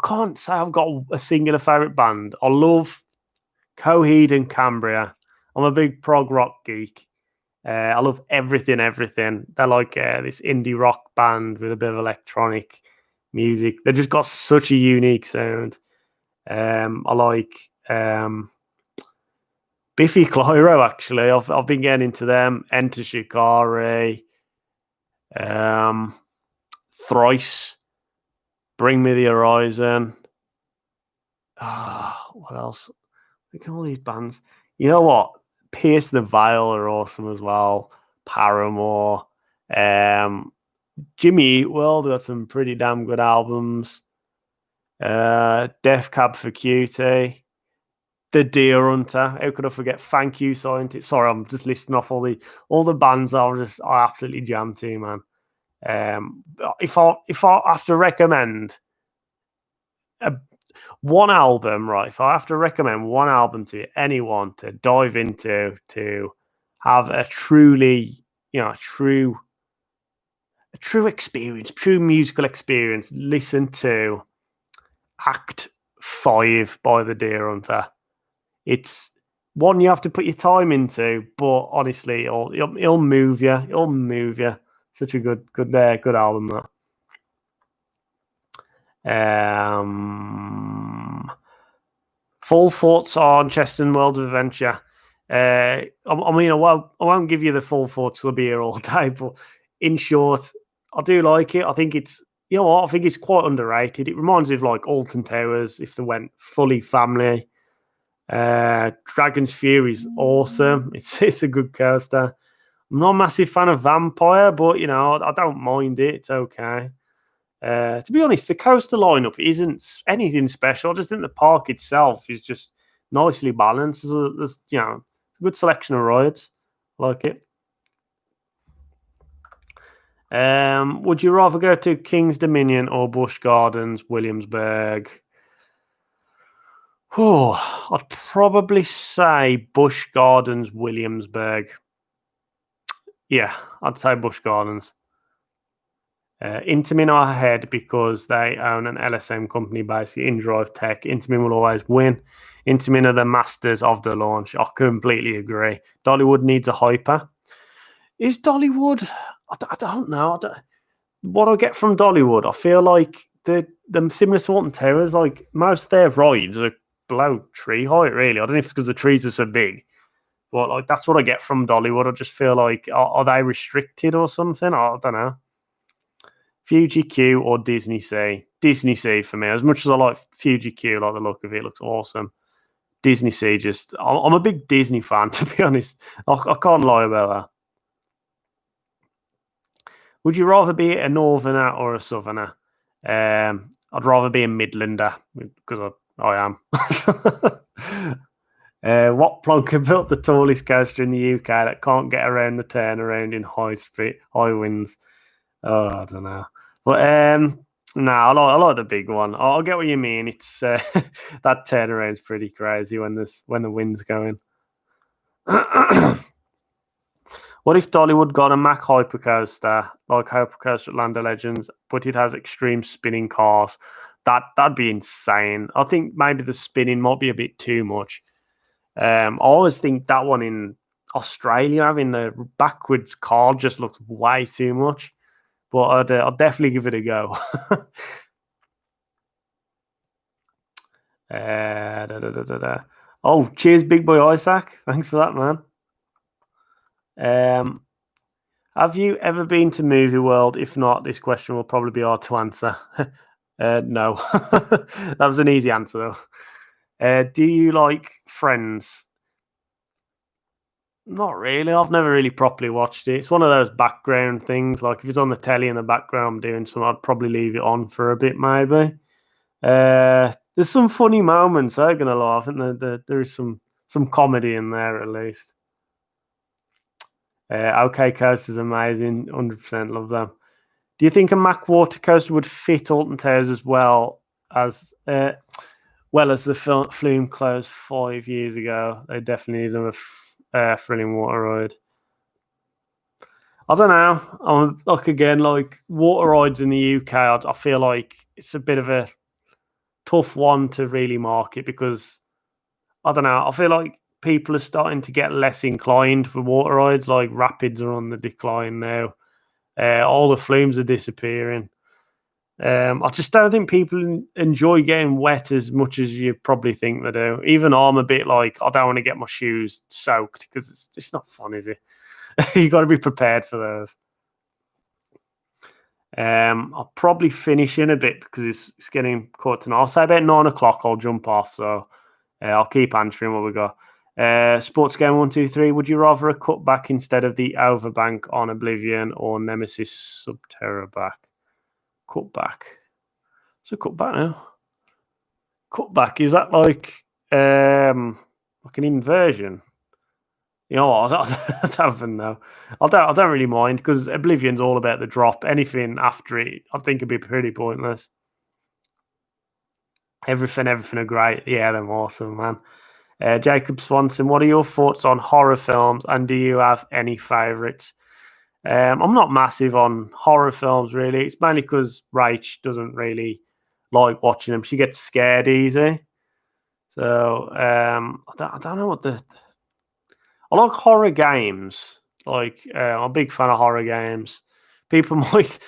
can't say I've got a singular favorite band. I love Coheed and Cambria. I'm a big prog rock geek. I love everything. They're like this indie rock band with a bit of electronic music. They've just got such a unique sound. I like Biffy Clyro, actually. I've been getting into them. Enter Shikari. Thrice. Bring Me the Horizon. What else? Look at all these bands. You know what? Pierce the Veil are awesome as well. Paramore. Jimmy Eat World got some pretty damn good albums. Death Cab for Cutie. The Deer Hunter. How could I forget? Thank You, Scientist. Sorry, I'm just listing off all the bands I absolutely jam to, man. If I have to recommend one album, right? If I have to recommend one album to anyone to dive into to have a truly, true experience, true musical experience, listen to Act 5 by The Deer Hunter. It's one you have to put your time into, but honestly, it'll move you. It'll move you. Such a good album, that. Full thoughts on Chester and World of Adventure. I mean, I won't give you the full thoughts. They'll be here all day. But in short, I do like it. I think it's, you know what, I think it's quite underrated. It reminds me of like Alton Towers if they went fully family. Dragon's Fury is awesome. It's a good coaster. I'm not a massive fan of Vampire, but you know, I don't mind it. It's okay. To be honest, the coaster lineup isn't anything special. I just think the park itself is just nicely balanced. There's you know, a good selection of rides. I like it. Would you rather go to King's Dominion or Busch Gardens, Williamsburg? Oh, I'd probably say Busch Gardens, Williamsburg. Yeah, I'd say Busch Gardens. Intamin are ahead because they own an LSM company, basically InDrive Tech. Intamin will always win. Intamin are the masters of the launch. I completely agree. Dollywood needs a hyper. Is Dollywood? I don't know. What I get from Dollywood, I feel like them similar to Alton Towers. Like most of their rides are below tree height. Really, I don't know if it's because the trees are so big. But like that's what I get from Dollywood. I just feel like are they restricted or something? I don't know. Fuji Q or Disney Sea? Disney Sea for me. As much as I like Fuji Q, like the look of it, looks awesome. Disney Sea, I'm a big Disney fan, to be honest. I can't lie about that. Would you rather be a Northerner or a Southerner? I'd rather be a Midlander because I am. What plonker built the tallest coaster in the UK that can't get around the turnaround in high winds? Oh, I don't know. But no, I like the big one. I'll get what you mean. It's that turnaround's pretty crazy when the wind's going. What if Dollywood got a Mack hypercoaster like Hypercoaster at Land of Legends, but it has extreme spinning cars? That'd be insane. I think maybe the spinning might be a bit too much. I always think that one in Australia having the backwards car just looks way too much. But I'll definitely give it a go. Oh, cheers, big boy Isaac. Thanks for that, man. Have you ever been to Movie World? If not, this question will probably be hard to answer. No. That was an easy answer, though. Do you like Friends? Not really. I've never really properly watched it. It's one of those background things. Like if it's on the telly in the background doing something, I'd probably leave it on for a bit, maybe. There's some funny moments. I'm gonna lie. I think there is some comedy in there at least. OK Coast is amazing. 100% love them. Do you think a Mack water coaster would fit Alton Towers as well as the Flume closed 5 years ago? They definitely need a thrilling water ride. I don't know. I'm like water rides in the UK. I feel like it's a bit of a tough one to really market because I don't know. I feel like people are starting to get less inclined for water rides. Like rapids are on the decline now. All the flumes are disappearing. I just don't think people enjoy getting wet as much as you probably think they do. Even I'm a bit like, I don't want to get my shoes soaked because it's just not fun, is it? You got to be prepared for those. I'll probably finish in a bit because it's getting caught tonight. I'll say about 9 o'clock. I'll jump off, so I'll keep answering what we got. Sports game 1, 2, 3. Would you rather a cutback instead of the overbank on Oblivion or Nemesis Subterra back? Cutback. It's a cutback now. Cutback, is that like an inversion? You know what? I don't even know. I don't really mind because Oblivion's all about the drop. Anything after it, I think would be pretty pointless. Everything are great. Yeah, they're awesome, man. Jacob Swanson, what are your thoughts on horror films, and do you have any favourites? I'm not massive on horror films, really. It's mainly because Rach doesn't really like watching them. She gets scared easy. So I don't know what I like horror games. Like I'm a big fan of horror games, people might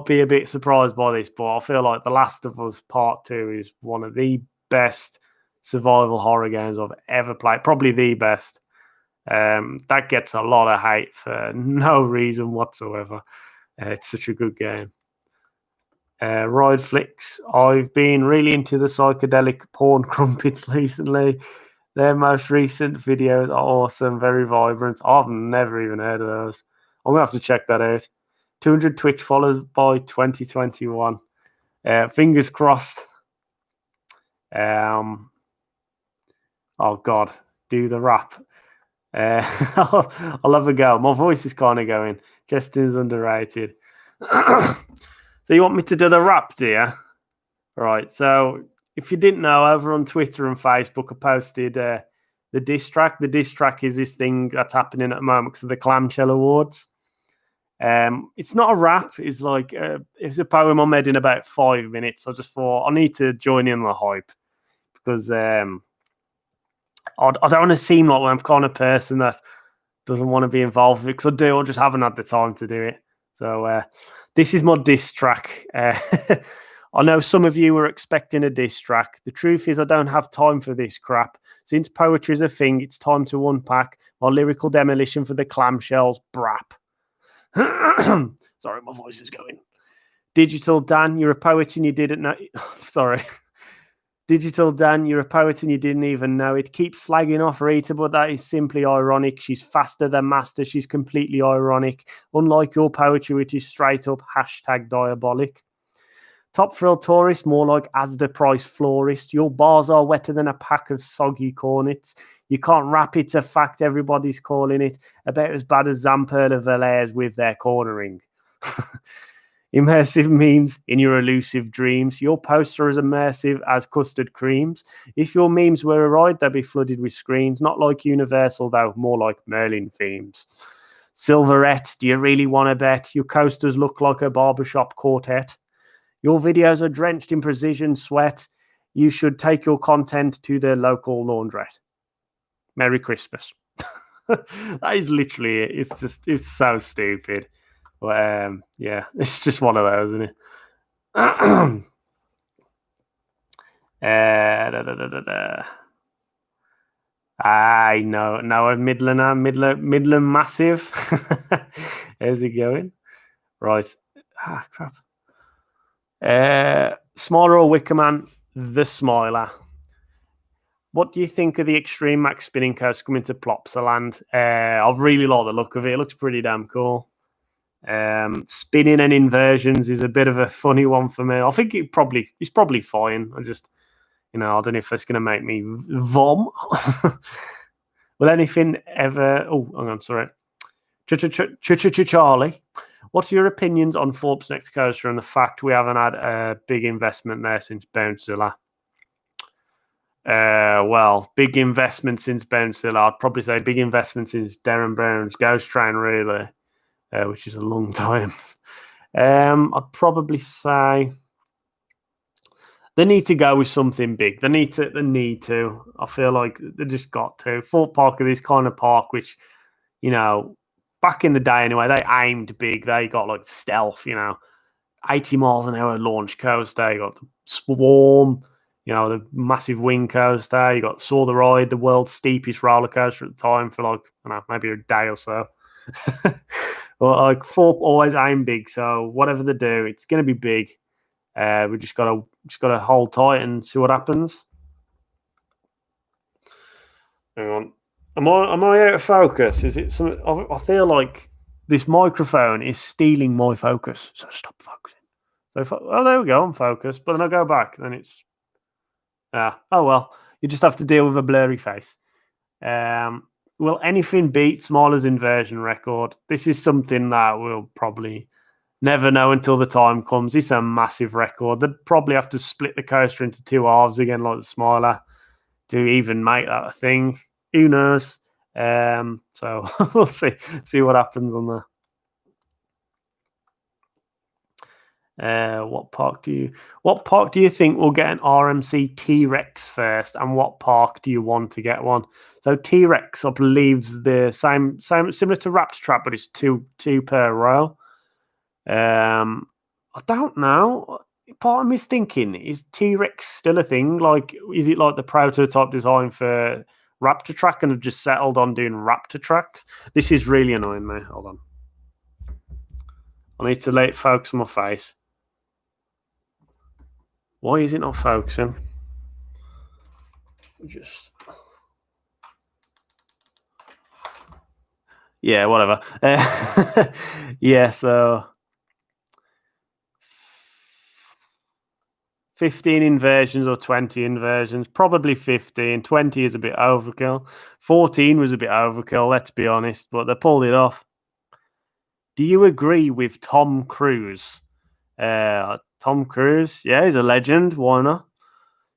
be a bit surprised by this, but I feel like The Last of Us Part 2 is one of the best survival horror games I've ever played. Probably the best. That gets a lot of hate for no reason whatsoever. It's such a good game. Ride Flicks. I've been really into the psychedelic porn crumpets recently. Their most recent videos are awesome, very vibrant. I've never even heard of those. I'm going to have to check that out. 200 Twitch followers by 2021. Fingers crossed. Oh, God. Do the rap. I'll have a go. My voice is kind of going. Justin's underrated. So you want me to do the rap, do you? Right. So if you didn't know, over on Twitter and Facebook, I posted the diss track. The diss track is this thing that's happening at the moment because of the Clamshell Awards. It's not a rap. It's like it's a poem I made in about 5 minutes. I just thought I need to join in the hype because I don't want to seem like I'm kind of person that doesn't want to be involved with it, because I do. I just haven't had the time to do it. So this is my diss track. I know some of you were expecting a diss track. The truth is I don't have time for this crap. Since poetry's a thing, it's time to unpack my lyrical demolition for the clamshells brap. Sorry, my voice is going. Digital Dan, you're a poet and you didn't know. Sorry. Digital Dan, you're a poet and you didn't even know it. Keep slagging off Rita, but that is simply ironic. She's faster than Master. She's completely ironic. Unlike your poetry, which is straight up #diabolic. Top Thrill Tourist, more like Asda Price Florist. Your bars are wetter than a pack of soggy cornets. You can't rap, it's a fact, everybody's calling it. About as bad as Zamperla Valairs with their cornering. Immersive memes in your elusive dreams. Your posts are as immersive as custard creams. If your memes were a ride, they'd be flooded with screens. Not like Universal, though, more like Merlin themes. Silverette, do you really want to bet? Your coasters look like a barbershop quartet. Your videos are drenched in precision sweat. You should take your content to the local laundrette. Merry Christmas. That is literally it. It's so stupid. But yeah, it's just one of those, isn't it? I know. Now Midland massive. How's it going? Right. Crap. Smaller or Wickerman, the Smiler. What do you think of the Extreme Max spinning coast coming to Plopsaland? I really like the look of it. It looks pretty damn cool. Spinning and inversions is a bit of a funny one for me. I think it's probably fine. I just, I don't know if that's going to make me vom. Will anything ever... Oh, hang on, sorry. Charlie. What's your opinions on Thorpe's next coaster and the fact we haven't had a big investment there since Bouncezilla? Well, big investment since Bouncezilla. I'd probably say big investment since Darren Brown's Ghost Train, really, which is a long time. I'd probably say they need to go with something big. They need to. I feel like they just got to. Thorpe Park are this kind of park which, back in the day anyway, they aimed big. They got like stealth, 80 miles an hour launch coaster. You got the Swarm, the massive wing coaster. You got Saw the Ride, the world's steepest roller coaster at the time for like, maybe a day or so. But like Thorpe always aim big, so whatever they do, it's going to be big. We just gotta hold tight and see what happens. Hang on. Am I out of focus? Is it something? I feel like this microphone is stealing my focus. So stop focusing. So there we go. I'm focused, but then I go back, then it's oh well. You just have to deal with a blurry face. Will anything beat Smiler's inversion record? This is something that we'll probably never know until the time comes. It's a massive record. They'd probably have to split the coaster into two halves again, like the Smiler, to even make that a thing. Who knows? So we'll see what happens on there. What park do you think will get an RMC T-Rex first, and what park do you want to get one? So T-Rex, I believe, is the same similar to Raptor Trap, but it's two per row. I don't know. Part of me's thinking, is T-Rex still a thing? Like, is it like the prototype design for Raptor Track and have just settled on doing Raptor Tracks? This is really annoying me. Hold on. I need to let it focus on my face. Why is it not focusing? Just... Yeah, whatever. Yeah, so 15 inversions or 20 inversions, probably 15. 20 is a bit overkill. 14 was a bit overkill, let's be honest, but they pulled it off. Do you agree with Tom Cruise? Tom Cruise, yeah, he's a legend. Why not?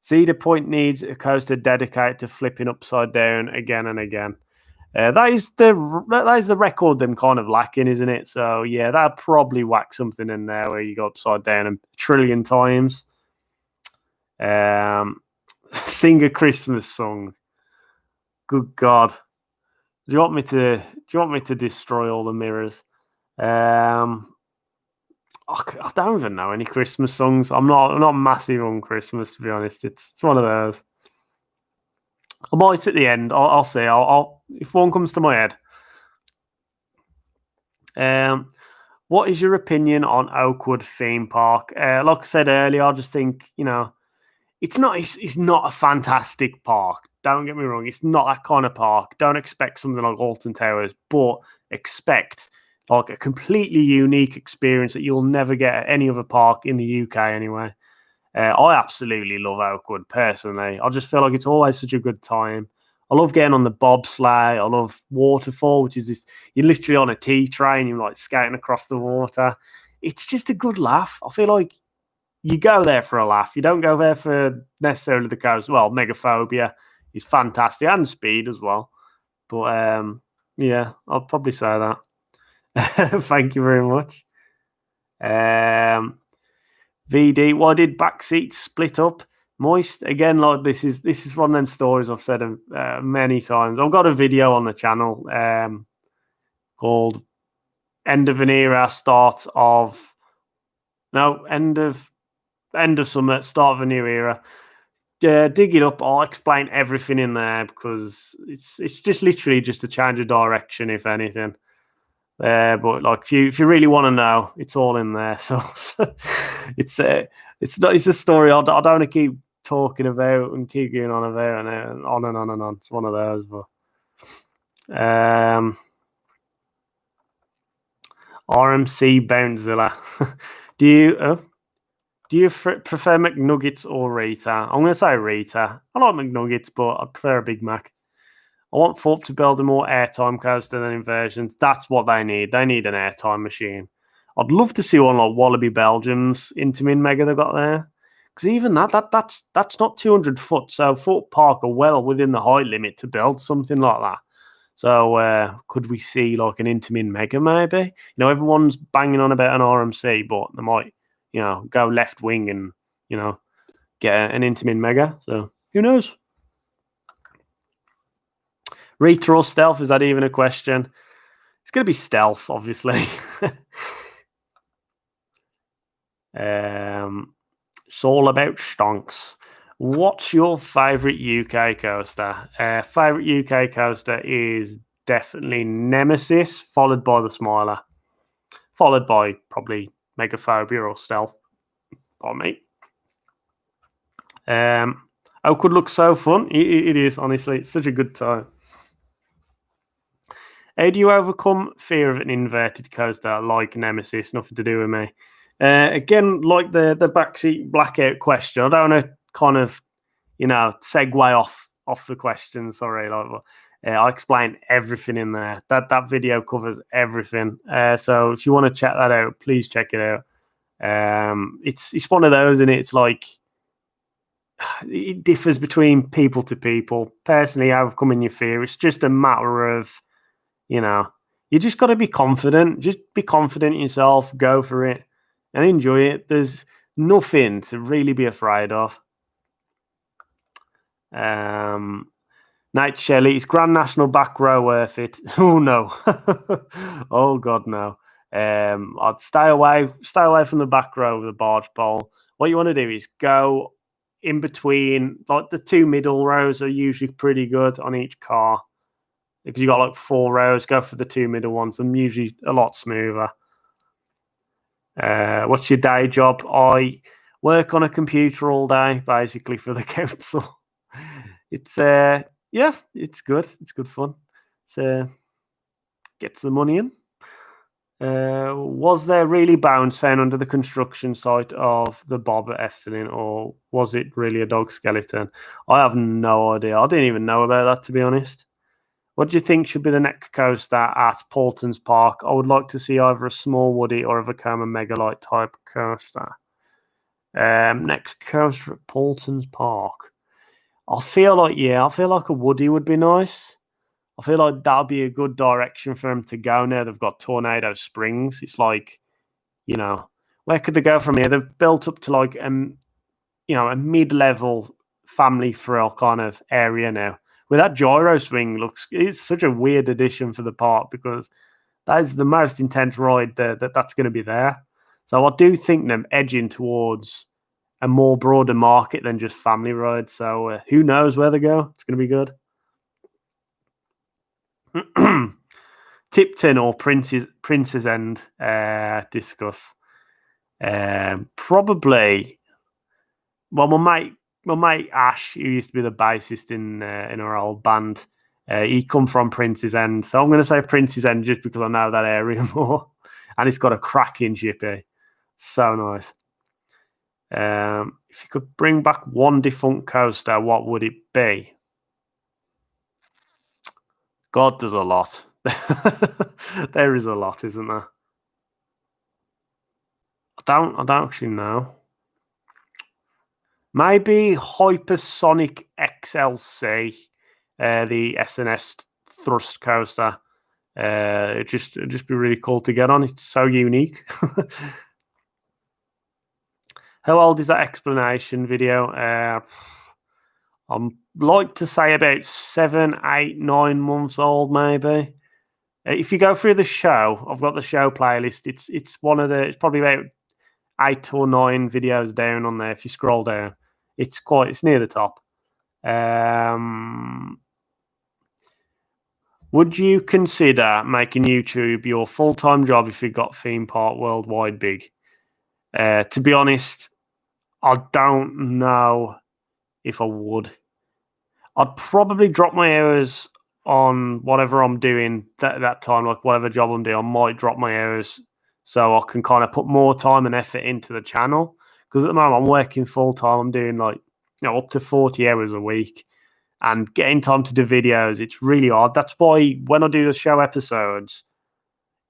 Cedar Point needs a coaster dedicated to flipping upside down again and again. That is the record them kind of lacking, isn't it? So yeah, that'd probably whack something in there where you go upside down a trillion times. Sing a Christmas song. Good God. Do you want me to destroy all the mirrors? I don't even know any Christmas songs. I'm not massive on Christmas, to be honest. It's one of those. I might at the end. I'll see. I'll if one comes to my head. What is your opinion on Oakwood theme park? Like I said earlier, I just think it's not a fantastic park. Don't get me wrong. It's not that kind of park. Don't expect something like Alton Towers, but expect like a completely unique experience that you'll never get at any other park in the UK anyway. I absolutely love Oakwood personally. I just feel like it's always such a good time. I love getting on the bobsleigh. I love waterfall, which is this, you're literally on a tea train, you're like skating across the water. It's just a good laugh. I feel like you go there for a laugh. You don't go there for necessarily the coast. Well, Megaphobia is fantastic and speed as well. But yeah, I'll probably say that. Thank you very much. VD, why did back seats split up? Moist again. Like this is one of them stories I've said many times. I've got a video on the channel called "End of an Era, Start of End of Summer, Start of a New Era." Dig it up. I'll explain everything in there because it's just literally just a change of direction, if anything. But like if you really want to know, it's all in there. So it's a story I don't want to keep talking about and keep going on about and on and on and on. It's one of those. But RMC Bountzilla. Do you prefer McNuggets or Rita? I'm going to say Rita. I like McNuggets, but I prefer a Big Mac. I want Thorpe to build a more airtime coaster than inversions. That's what they need. They need an airtime machine. I'd love to see one like Wallaby Belgium's Intamin Mega they've got there. Because even that's not 200 foot. So Thorpe Park are well within the height limit to build something like that. So could we see like an Intamin Mega maybe? Everyone's banging on about an RMC, but they might, go left wing and, get an Intamin Mega. So who knows? Rita or stealth, is that even a question? It's going to be stealth, obviously. It's all about stonks. What's your favourite UK coaster? Favourite UK coaster is definitely Nemesis, followed by the Smiler. Followed by probably Megaphobia or Stealth. By me. Oakwood looks so fun. It is, honestly. It's such a good time. How do you overcome fear of an inverted coaster like Nemesis? Nothing to do with me. Again, like the backseat blackout question, I don't want to kind of, segue off the question. Sorry, I explain everything in there. That video covers everything. So if you want to check that out, please check it out. It's one of those, and it's like it differs between people to people. Personally, overcoming your fear, it's just a matter of, you just got to be confident. Just be confident in yourself. Go for it and enjoy it. There's nothing to really be afraid of. Night Shelley, is Grand National back row worth it? Oh no. Oh God, no. I'd stay away from the back row of the barge pole. What you want to do is go in between, like the two middle rows are usually pretty good on each car because you got like 4 rows. Go for the 2 middle ones. I'm usually a lot smoother. What's your day job? I work on a computer all day, basically, for the council. It's it's good. It's good fun. So gets the money in. Was there really bones found under the construction site of the Bob at Efteling, or was it really a dog skeleton? I have no idea. I didn't even know about that, to be honest. What do you think should be the next coaster at Paulton's Park? I would like to see either a small Woody or a Vekoma Megalite type coaster. Next coaster at Paulton's Park. I feel like a Woody would be nice. I feel like that would be a good direction for them to go now. They've got Tornado Springs. It's like, where could they go from here? They've built up to like, a mid-level family thrill kind of area now. With that gyro swing, it's such a weird addition for the park because that is the most intense ride that's going to be there. So I do think them edging towards a more broader market than just family rides. So who knows where they go? It's going to be good. Tipton or Prince's End discuss. Probably. Well, my mate Ash, who used to be the bassist in our old band, he come from Prince's End, so I'm going to say Prince's End just because I know that area more, and it's got a cracking jippy, so nice. If you could bring back one defunct coaster, what would it be? God, there's a lot. There is a lot, isn't there? I don't actually know. Maybe Hypersonic XLC, the SNS thrust coaster. It'd just be really cool to get on. It's so unique. How old is that explanation video? I'd like to say about 7, 8, 9 months old, maybe. If you go through the show, I've got the show playlist. It's probably about 8 or 9 videos down on there. If you scroll down, it's near the top. Would you consider making YouTube your full-time job if you got theme park worldwide big? To be honest, I don't know if I would. I'd probably drop my hours on whatever I'm doing that time, like whatever job I'm doing. I might drop my hours so I can kind of put more time and effort into the channel. Because at the moment I'm working full time. I'm doing up to 40 hours a week, and getting time to do videos, it's really hard. That's why when I do the show episodes,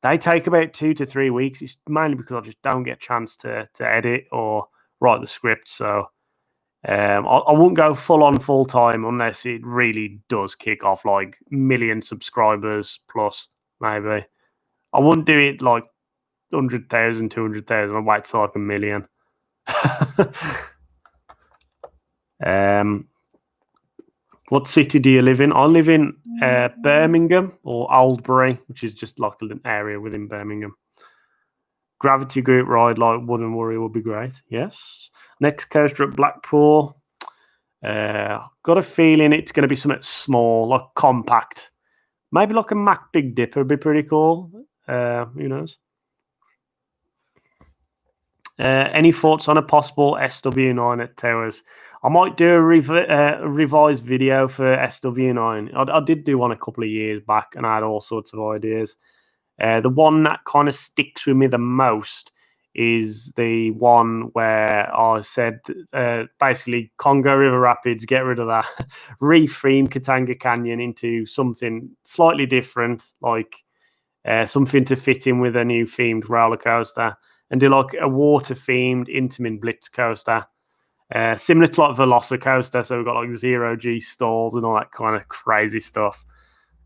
they take about 2 to 3 weeks. It's mainly because I just don't get a chance to edit or write the script. So I won't go full time unless it really does kick off, like million subscribers plus, maybe. I wouldn't do it like 100,000, 200,000. I'd wait till like 1 million. What city do you live in? I live in Birmingham or Aldbury, which is just like an area within Birmingham. Gravity group ride like Wooden Warrior would be great. Yes. Next coaster at Blackpool. Got a feeling it's going to be something small, like compact. Maybe like a Mack Big Dipper would be pretty cool. Who knows? Any thoughts on a possible SW9 at Towers? I might do a revised video for SW9. I did do one a couple of years back, and I had all sorts of ideas. The one that kind of sticks with me the most is the one where I said, basically, Congo River Rapids, get rid of that, reframe Katanga Canyon into something slightly different, like something to fit in with a new themed roller coaster, and do like a water-themed Intamin Blitz coaster, similar to like Velocicoaster. So we've got like 0G stalls and all that kind of crazy stuff.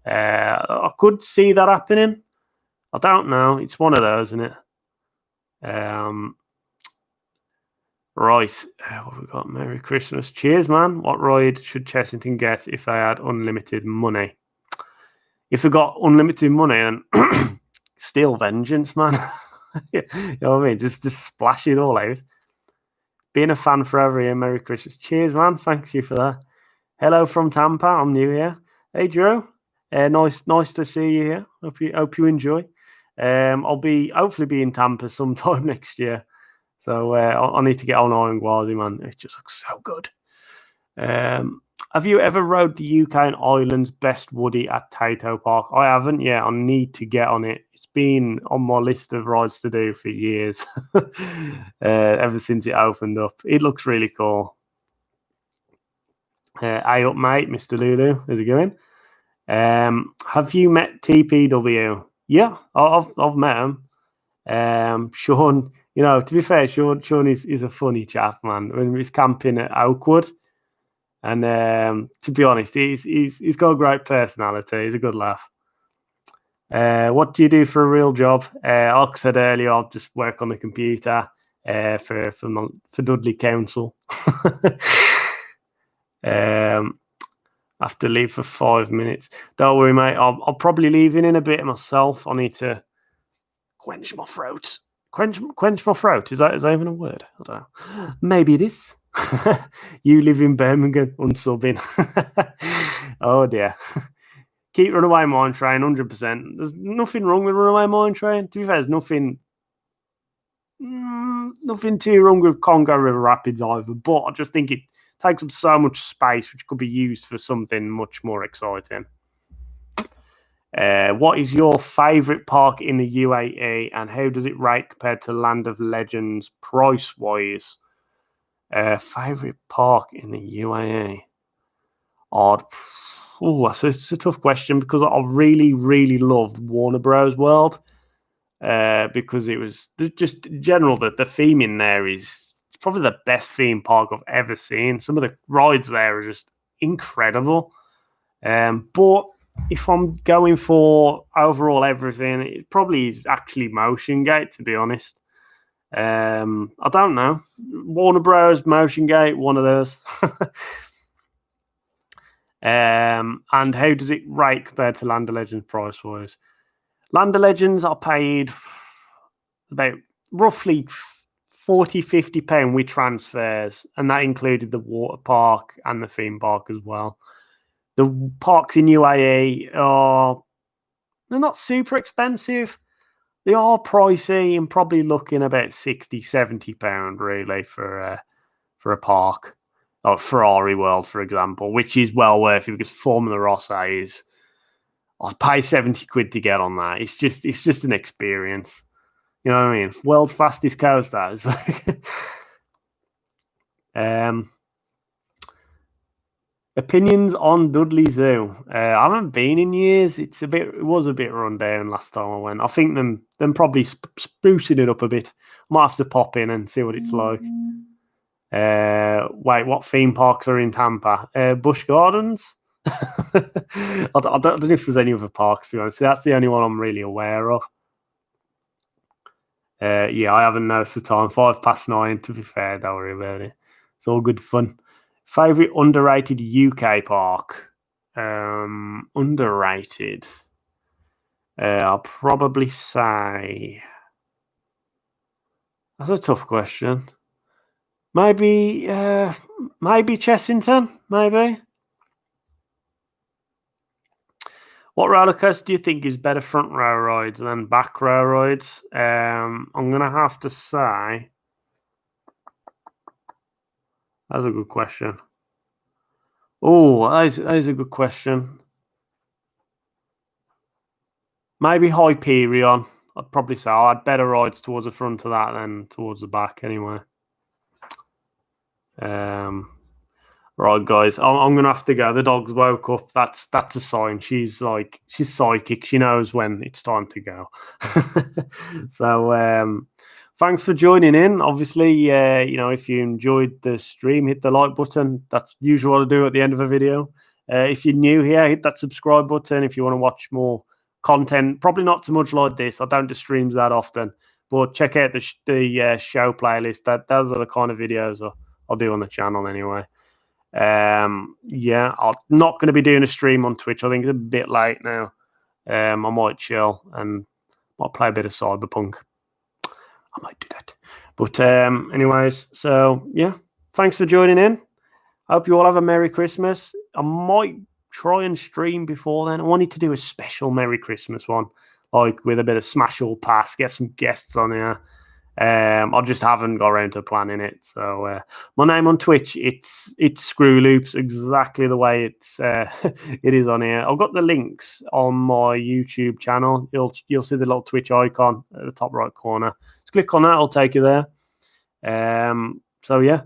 I could see that happening. I don't know. It's one of those, isn't it? Right. What have we got? Merry Christmas. Cheers, man. What ride should Chessington get if they had unlimited money? If we got unlimited money, then Steal vengeance, man. You know what I mean? Just splash it all out. Being a fan forever here. Merry Christmas. Cheers, man. Thanks you for that. Hello from Tampa. I'm new here. Hey, Drew. Nice to see you here. Hope you enjoy. I'll hopefully be in Tampa sometime next year. So I need to get on Iron Gwazi, man. It just looks so good. Have you ever rode the UK and Ireland's Best Woody at Tato Park? I haven't yet. I need to get on it. It's been on my list of rides to do for years, ever since it opened up. It looks really cool. Hey up, mate, Mr. Lulu. How's it going? Have you met TPW? Yeah, I've met him. Sean, you know, to be fair, Sean is a funny chap, man. When we was camping at Oakwood, and to be honest, he's got a great personality. He's a good laugh. What do you do for a real job? Like I said earlier, I'll just work on the computer for Dudley Council. I have to leave for 5 minutes. Don't worry, mate. I'll probably leave in a bit myself. I need to quench my throat. Quench my throat. Is that even a word? I don't know. Maybe it is. You live in Birmingham, unsubbing. Oh dear. Keep Runaway Mine Train, 100%. There's nothing wrong with Runaway Mine Train. To be fair, there's nothing too wrong with Congo River Rapids either. But I just think it takes up so much space, which could be used for something much more exciting. What is your favourite park in the UAE, and how does it rate compared to Land of Legends price-wise? Favourite park in the UAE? It's a tough question because I really, really loved Warner Bros. World because it was just general that the theme in there is probably the best theme park I've ever seen. Some of the rides there are just incredible. But if I'm going for overall everything, it probably is actually Motion Gate, to be honest. I don't know. Warner Bros. Motion Gate, one of those. And how does it rate compared to Land of Legends price-wise? Land of Legends, I paid about roughly £40-50 with transfers, and that included the water park and the theme park as well. The parks in UAE they're not super expensive. They are pricey and probably looking about £60-70 really for a park. Like Ferrari World, for example, which is well worth it because Formula Rossa is. I'll pay £70 to get on that. It's just an experience. You know what I mean? World's fastest coaster. It's like opinions on Dudley Zoo. I haven't been in years. It was a bit run down last time I went. I think them probably sprucing it up a bit. Might have to pop in and see what it's like. Wait, what theme parks are in Tampa? Busch Gardens. I don't know if there's any other parks, to be honest. That's the only one I'm really aware of. Yeah, I haven't noticed the time. 9:05, to be fair. Don't worry about it. It's all good fun. Favorite underrated UK park? Underrated. I'll probably say that's a tough question. Maybe Chessington. Maybe. What roller coaster do you think is better front row rides than back row rides? I'm gonna have to say that's a good question. Oh, that is a good question. Maybe Hyperion. I'd probably say I had better rides towards the front of that than towards the back anyway. Right, guys, I'm gonna have to go. The dog's woke up. That's a sign. She's psychic. She knows when it's time to go. So thanks for joining in. Obviously, if you enjoyed the stream, hit the like button. That's usually what I do at the end of a video. If you're new here, hit that subscribe button. If you want to watch more content, probably not so much like this. I don't do streams that often, but check out the show playlist. Those are the kind of videos I'll do on the channel anyway. I'm not going to be doing a stream on Twitch. I think it's a bit late now. I might chill and I'll play a bit of Cyberpunk. I might do that. But anyways, so yeah, thanks for joining in. I hope you all have a Merry Christmas. I might try and stream before then. I wanted to do a special Merry Christmas one, like with a bit of Smash All Pass, get some guests on here. I just haven't got around to planning it. So my name on Twitch, it's ScrewyLoops, exactly the way it's it is on here. I've got the links on my YouTube channel. You'll see the little Twitch icon at the top right corner. Just click on that, I'll take you there. So yeah,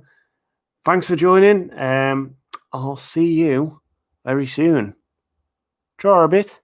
thanks for joining. I'll see you very soon. Try a bit.